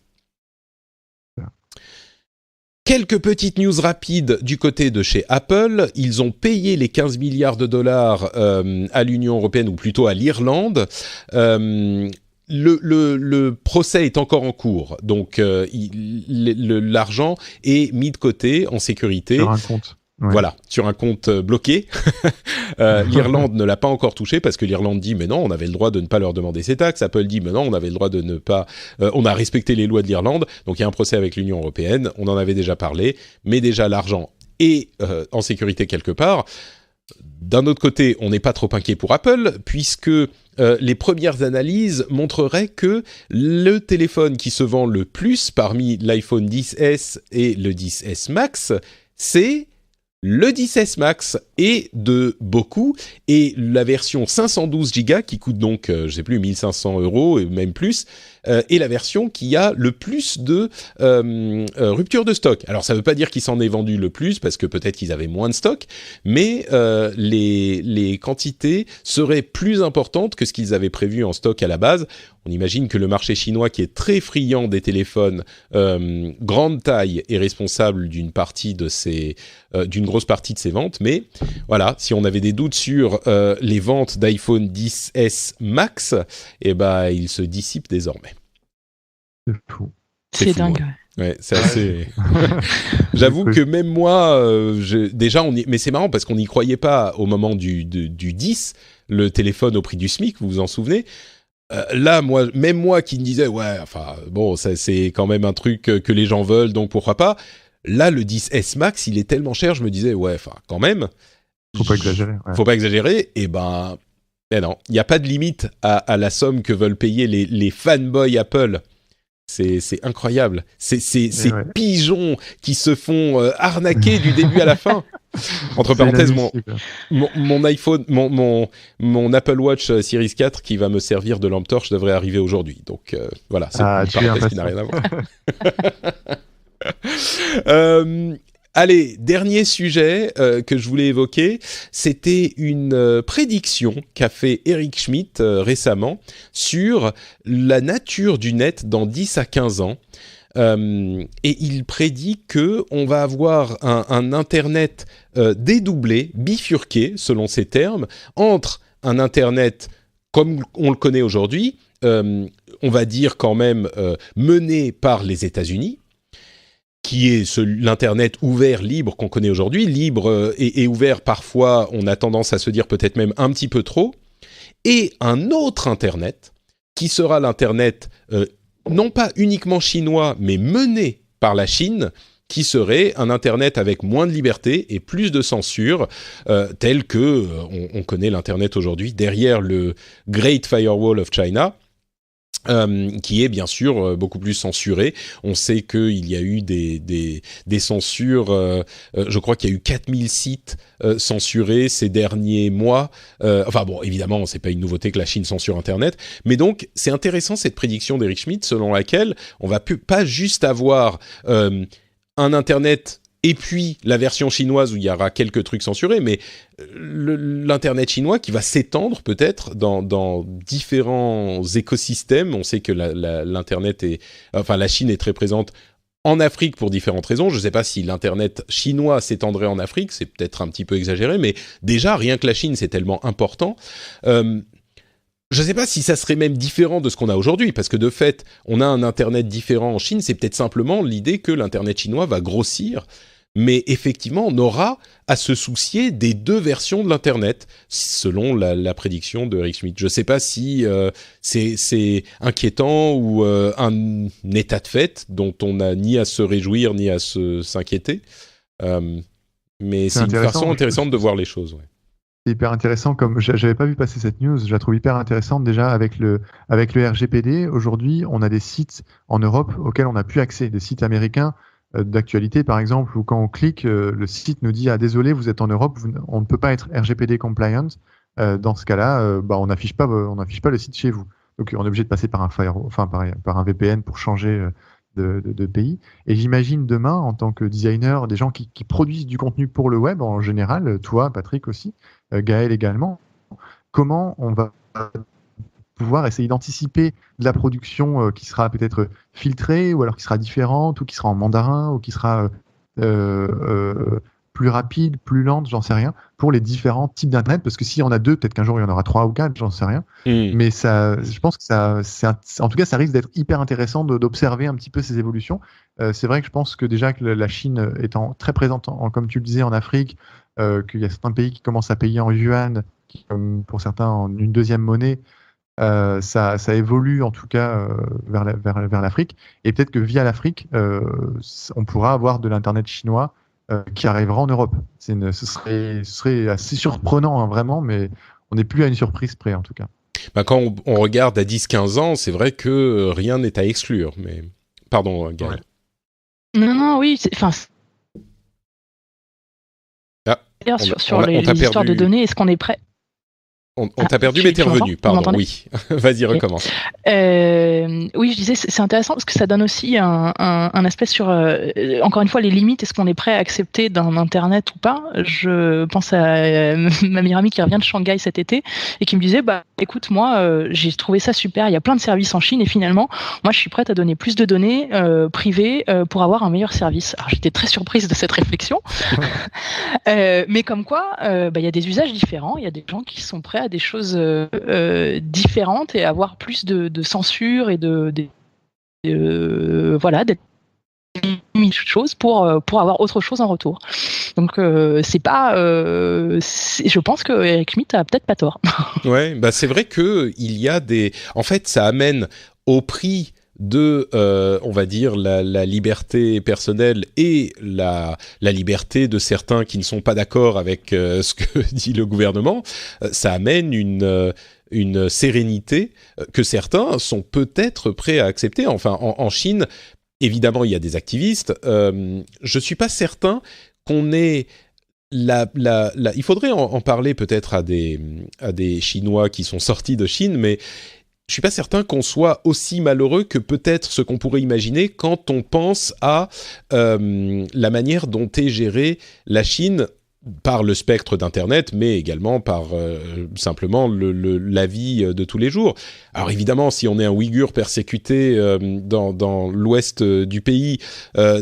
Quelques petites news rapides du côté de chez Apple. Ils ont payé les 15 milliards de dollars à l'Union européenne, ou plutôt à l'Irlande. Le procès est encore en cours, donc l'argent est mis de côté en sécurité. Sur un compte. Ouais. Voilà, sur un compte bloqué. L'Irlande ne l'a pas encore touché parce que l'Irlande dit mais non, on avait le droit de ne pas leur demander ces taxes. Apple dit mais non, on avait le droit de ne pas. On a respecté les lois de l'Irlande, donc il y a un procès avec l'Union européenne. On en avait déjà parlé, mais déjà l'argent est en sécurité quelque part. D'un autre côté, on n'est pas trop inquiet pour Apple, puisque les premières analyses montreraient que le téléphone qui se vend le plus parmi l'iPhone XS et le XS Max, c'est le XS Max, et de beaucoup, et la version 512 Go qui coûte donc, je sais plus, 1 500 € et même plus, est la version qui a le plus de rupture de stock. Alors ça veut pas dire qu'ils s'en aient vendu le plus, parce que peut-être qu'ils avaient moins de stock, mais les quantités seraient plus importantes que ce qu'ils avaient prévu en stock à la base. On imagine que le marché chinois, qui est très friand des téléphones grande taille, est responsable d'une grosse partie de ces ventes. Mais voilà, si on avait des doutes sur les ventes d'iPhone XS Max, eh ben, ils se dissipent désormais. C'est fou. C'est dingue. Ouais, c'est assez. J'avoue que même moi, mais c'est marrant parce qu'on n'y croyait pas au moment du 10, le téléphone au prix du SMIC, vous vous en souvenez? Là, même moi qui me disais, ouais, enfin, bon, ça, c'est quand même un truc que les gens veulent, donc pourquoi pas. Là, le 10S Max, il est tellement cher, je me disais, ouais, enfin, quand même. Faut pas exagérer. Ouais. Faut pas exagérer, et ben non, il n'y a pas de limite à la somme que veulent payer les fanboys Apple. C'est incroyable. Ces pigeons qui se font arnaquer du début à la fin. Entre parenthèses, mon iPhone, mon Apple Watch Series 4 qui va me servir de lampe torche devrait arriver aujourd'hui. Donc voilà, c'est une parenthèse qui n'a rien à voir. Allez, dernier sujet que je voulais évoquer, c'était une prédiction qu'a fait Eric Schmidt récemment sur la nature du net dans 10 à 15 ans. Et il prédit qu'on va avoir un Internet dédoublé, bifurqué, selon ses termes, entre un Internet comme on le connaît aujourd'hui, on va dire quand même mené par les États-Unis, qui est l'Internet ouvert, libre qu'on connaît aujourd'hui, libre et ouvert parfois, on a tendance à se dire peut-être même un petit peu trop, et un autre Internet, qui sera l'Internet non pas uniquement chinois, mais mené par la Chine, qui serait un Internet avec moins de liberté et plus de censure, tel que on connaît l'Internet aujourd'hui derrière le Great Firewall of China, qui est bien sûr beaucoup plus censuré. On sait qu'il y a eu des censures, je crois qu'il y a eu 4000 sites censurés ces derniers mois. Enfin bon, évidemment, c'est pas une nouveauté que la Chine censure Internet, mais donc c'est intéressant cette prédiction d'Eric Schmidt selon laquelle on va pas juste avoir un Internet et puis la version chinoise où il y aura quelques trucs censurés, mais l'Internet chinois qui va s'étendre peut-être dans différents écosystèmes. On sait que la Chine est très présente en Afrique pour différentes raisons. Je ne sais pas si l'Internet chinois s'étendrait en Afrique, c'est peut-être un petit peu exagéré, mais déjà, rien que la Chine, c'est tellement important. Je ne sais pas si ça serait même différent de ce qu'on a aujourd'hui, parce que de fait, on a un Internet différent en Chine, c'est peut-être simplement l'idée que l'Internet chinois va grossir, mais effectivement, on aura à se soucier des deux versions de l'Internet, selon la prédiction de Eric Schmidt. Je ne sais pas si c'est inquiétant ou un état de fait dont on n'a ni à se réjouir ni à s'inquiéter, mais c'est une façon intéressante de voir les choses. Ouais. C'est hyper intéressant, comme j'avais pas vu passer cette news, je la trouve hyper intéressante déjà avec le RGPD. Aujourd'hui, on a des sites en Europe auxquels on n'a plus accès, des sites américains d'actualité par exemple, où quand on clique, le site nous dit ah désolé, vous êtes en Europe, on ne peut pas être RGPD compliant. Dans ce cas-là, on n'affiche pas le site chez vous. Donc on est obligé de passer par un firewall, enfin par un VPN pour changer de pays. Et j'imagine demain, en tant que designer, des gens qui produisent du contenu pour le web en général, toi, Patrick aussi, Gaël également, comment on va pouvoir essayer d'anticiper de la production qui sera peut-être filtrée, ou alors qui sera différente, ou qui sera en mandarin, ou qui sera plus rapide, plus lente, j'en sais rien, pour les différents types d'internet, parce que s'il y en a deux, peut-être qu'un jour il y en aura 3 ou 4, j'en sais rien. Mais je pense que en tout cas, ça risque d'être hyper intéressant d'observer un petit peu ces évolutions. C'est vrai que je pense que déjà que la Chine étant très présente, comme tu le disais, en Afrique, qu'il y a certains pays qui commencent à payer en yuan, pour certains en une deuxième monnaie, ça évolue en tout cas vers l'Afrique, et peut-être que via l'Afrique, on pourra avoir de l'internet chinois qui arrivera en Europe. Ce serait assez surprenant, hein, vraiment, mais on n'est plus à une surprise près en tout cas. Quand on regarde à 10-15 ans, c'est vrai que rien n'est à exclure. Mais pardon, Gaël. Ouais. Non, oui, sur les histoires de données, est-ce qu'on est prêt? On t'a perdu, mais t'es revenu. Pardon, oui. Vas-y, recommence. Oui, je disais, c'est intéressant parce que ça donne aussi un aspect sur, encore une fois, les limites. Est-ce qu'on est prêt à accepter d'un Internet ou pas? Je pense à ma meilleure amie qui revient de Shanghai cet été et qui me disait, écoute, moi, j'ai trouvé ça super. Il y a plein de services en Chine et finalement, moi, je suis prête à donner plus de données privées pour avoir un meilleur service. Alors, j'étais très surprise de cette réflexion. Mais comme quoi, il y a des usages différents. Il y a des gens qui sont prêts à des choses différentes et avoir plus de censure et d'être choses pour avoir autre chose en retour. Donc c'est pas je pense que Eric Schmidt a peut-être pas tort. Ouais, c'est vrai que il y a en fait ça amène au prix de, on va dire, la liberté personnelle et la liberté de certains qui ne sont pas d'accord avec ce que dit le gouvernement, ça amène une sérénité que certains sont peut-être prêts à accepter. Enfin, en Chine, évidemment, il y a des activistes. Je suis pas certain qu'on ait il faudrait en parler peut-être à des Chinois qui sont sortis de Chine, mais je suis pas certain qu'on soit aussi malheureux que peut-être ce qu'on pourrait imaginer quand on pense à la manière dont est gérée la Chine par le spectre d'Internet, mais également par simplement la vie de tous les jours. Alors évidemment, si on est un Ouïghour persécuté dans l'ouest du pays,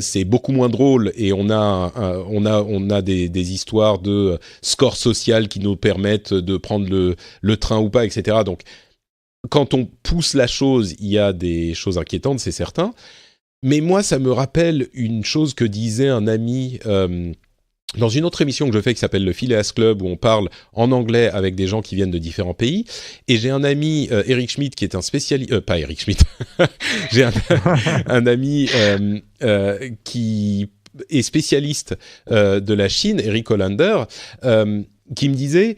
c'est beaucoup moins drôle et on a des histoires de score social qui nous permettent de prendre le train ou pas, etc. Donc quand on pousse la chose, il y a des choses inquiétantes, c'est certain. Mais moi, ça me rappelle une chose que disait un ami dans une autre émission que je fais qui s'appelle le Phileas Club, où on parle en anglais avec des gens qui viennent de différents pays. Et j'ai un ami, Eric Schmidt, qui est un spécialiste... pas Eric Schmidt. J'ai un ami qui est spécialiste de la Chine, Eric Hollander, qui me disait...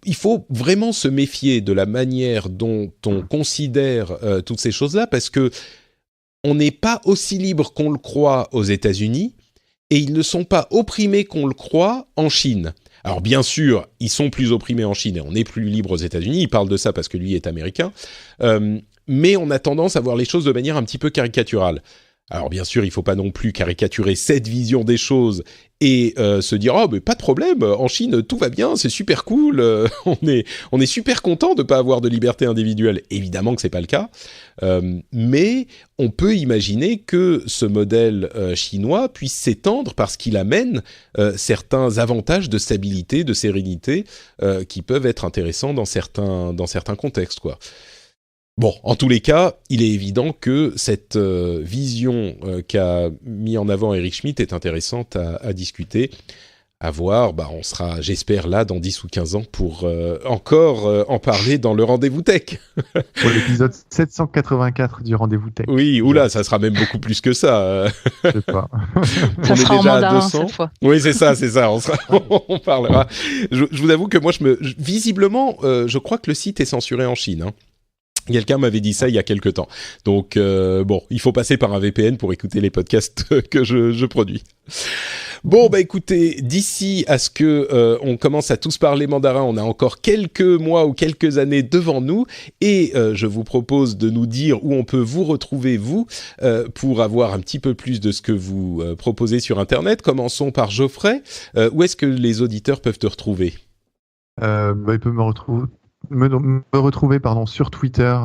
Il faut vraiment se méfier de la manière dont on considère toutes ces choses-là, parce que on n'est pas aussi libre qu'on le croit aux États-Unis, et ils ne sont pas opprimés qu'on le croit en Chine. Alors bien sûr, ils sont plus opprimés en Chine, et on est plus libre aux États-Unis. Il parle de ça parce que lui est américain, mais on a tendance à voir les choses de manière un petit peu caricaturale. Alors bien sûr, il ne faut pas non plus caricaturer cette vision des choses et se dire « Oh, mais pas de problème, en Chine, tout va bien, c'est super cool, on est super content de ne pas avoir de liberté individuelle. » Évidemment que ce n'est pas le cas, mais on peut imaginer que ce modèle chinois puisse s'étendre parce qu'il amène certains avantages de stabilité, de sérénité qui peuvent être intéressants dans certains contextes, quoi. Bon, en tous les cas, il est évident que cette vision qu'a mis en avant Eric Schmidt est intéressante à discuter, à voir. Bah, on sera, j'espère, là dans 10 ou 15 ans pour encore en parler dans le Rendez-vous Tech. Pour l'épisode 784 du Rendez-vous Tech. Oui, oula, ça sera même beaucoup plus que ça. Je sais pas. Ça on sera est déjà en mandarin à 200. cette fois. Oui, c'est ça. On parlera. Je vous avoue que moi, visiblement, je crois que le site est censuré en Chine, hein. Quelqu'un m'avait dit ça il y a quelque temps. Donc, bon, il faut passer par un VPN pour écouter les podcasts que je produis. Bon, bah écoutez, d'ici à ce que on commence à tous parler mandarin, on a encore quelques mois ou quelques années devant nous. Et je vous propose de nous dire où on peut vous retrouver, vous, pour avoir un petit peu plus de ce que vous proposez sur Internet. Commençons par Geoffrey. Où est-ce que les auditeurs peuvent te retrouver ? Ils peuvent me retrouver sur Twitter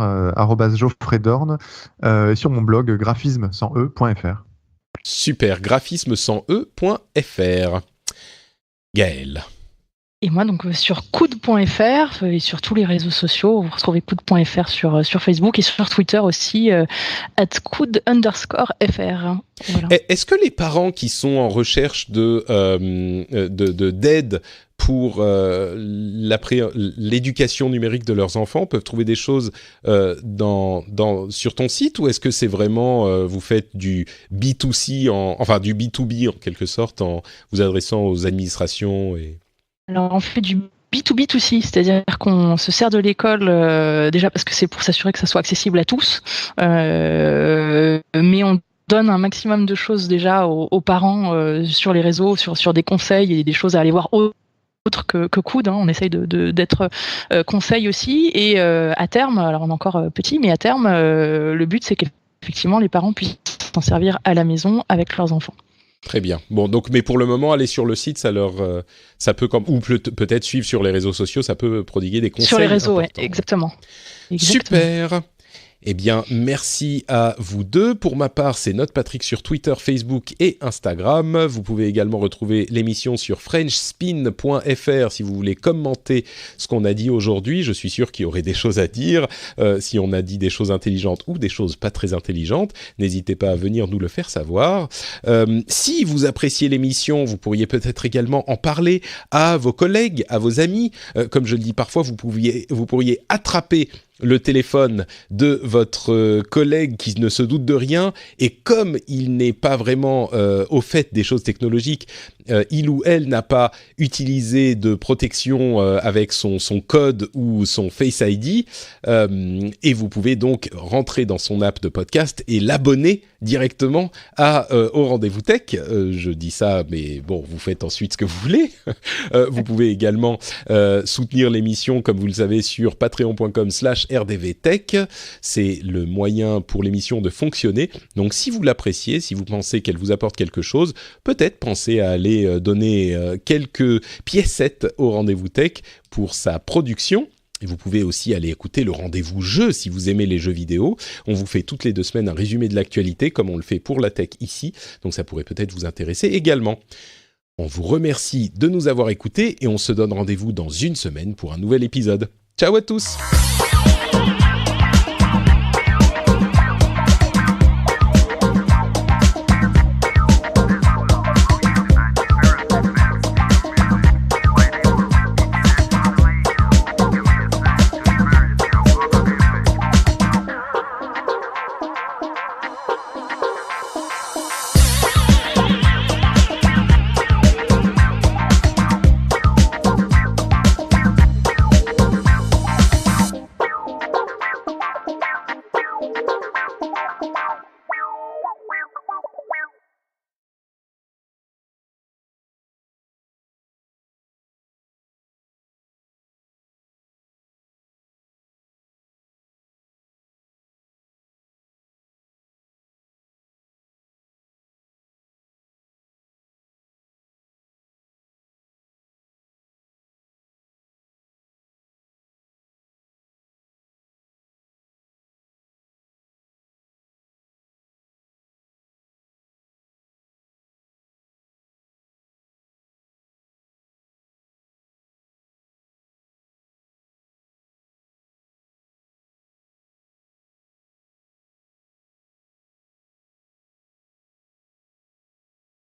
@GeoffreyDorn et sur mon blog graphisme1e.fr. Super, graphisme1e.fr. Gaël. Et moi, donc, sur coude.fr et sur tous les réseaux sociaux, vous retrouvez coude.fr sur Facebook et sur Twitter aussi, @coude_fr. Voilà. Est-ce que les parents qui sont en recherche d'aide pour l'éducation numérique de leurs enfants peuvent trouver des choses sur ton site, ou est-ce que c'est vraiment vous faites du B2C, du B2B en quelque sorte, en vous adressant aux administrations et... Alors, on fait du B2B2C, c'est-à-dire qu'on se sert de l'école déjà parce que c'est pour s'assurer que ça soit accessible à tous, mais on donne un maximum de choses déjà aux parents sur les réseaux, sur des conseils et des choses à aller voir autre que Coude, hein. On essaye d'être conseil aussi, et à terme, alors on est encore petit, mais à terme, le but c'est qu'effectivement les parents puissent s'en servir à la maison avec leurs enfants. Très bien. Bon, donc, mais pour le moment, aller sur le site, ça peut ou peut-être suivre sur les réseaux sociaux, ça peut prodiguer des conseils. Sur les réseaux, oui, exactement. Super. Eh bien, merci à vous deux. Pour ma part, c'est Note Patrick sur Twitter, Facebook et Instagram. Vous pouvez également retrouver l'émission sur frenchspin.fr si vous voulez commenter ce qu'on a dit aujourd'hui. Je suis sûr qu'il y aurait des choses à dire. Si on a dit des choses intelligentes ou des choses pas très intelligentes, n'hésitez pas à venir nous le faire savoir. Si vous appréciez l'émission, vous pourriez peut-être également en parler à vos collègues, à vos amis. Comme je le dis parfois, vous pourriez attraper le téléphone de votre collègue qui ne se doute de rien, et comme il n'est pas vraiment au fait des choses technologiques, il ou elle n'a pas utilisé de protection avec son code ou son Face ID, et vous pouvez donc rentrer dans son app de podcast et l'abonner directement au Rendez-vous Tech. Je dis ça, mais bon, vous faites ensuite ce que vous voulez. Vous pouvez également soutenir l'émission, comme vous le savez, sur patreon.com/rdvtech. C'est le moyen pour l'émission de fonctionner. Donc, si vous l'appréciez, si vous pensez qu'elle vous apporte quelque chose, peut-être pensez à aller donner quelques piécettes au Rendez-vous Tech pour sa production. Et vous pouvez aussi aller écouter le Rendez-vous Jeu si vous aimez les jeux vidéo. On vous fait toutes les 2 semaines un résumé de l'actualité, comme on le fait pour la tech ici. Donc ça pourrait peut-être vous intéresser également. On vous remercie de nous avoir écoutés et on se donne rendez-vous dans 1 semaine pour un nouvel épisode. Ciao à tous!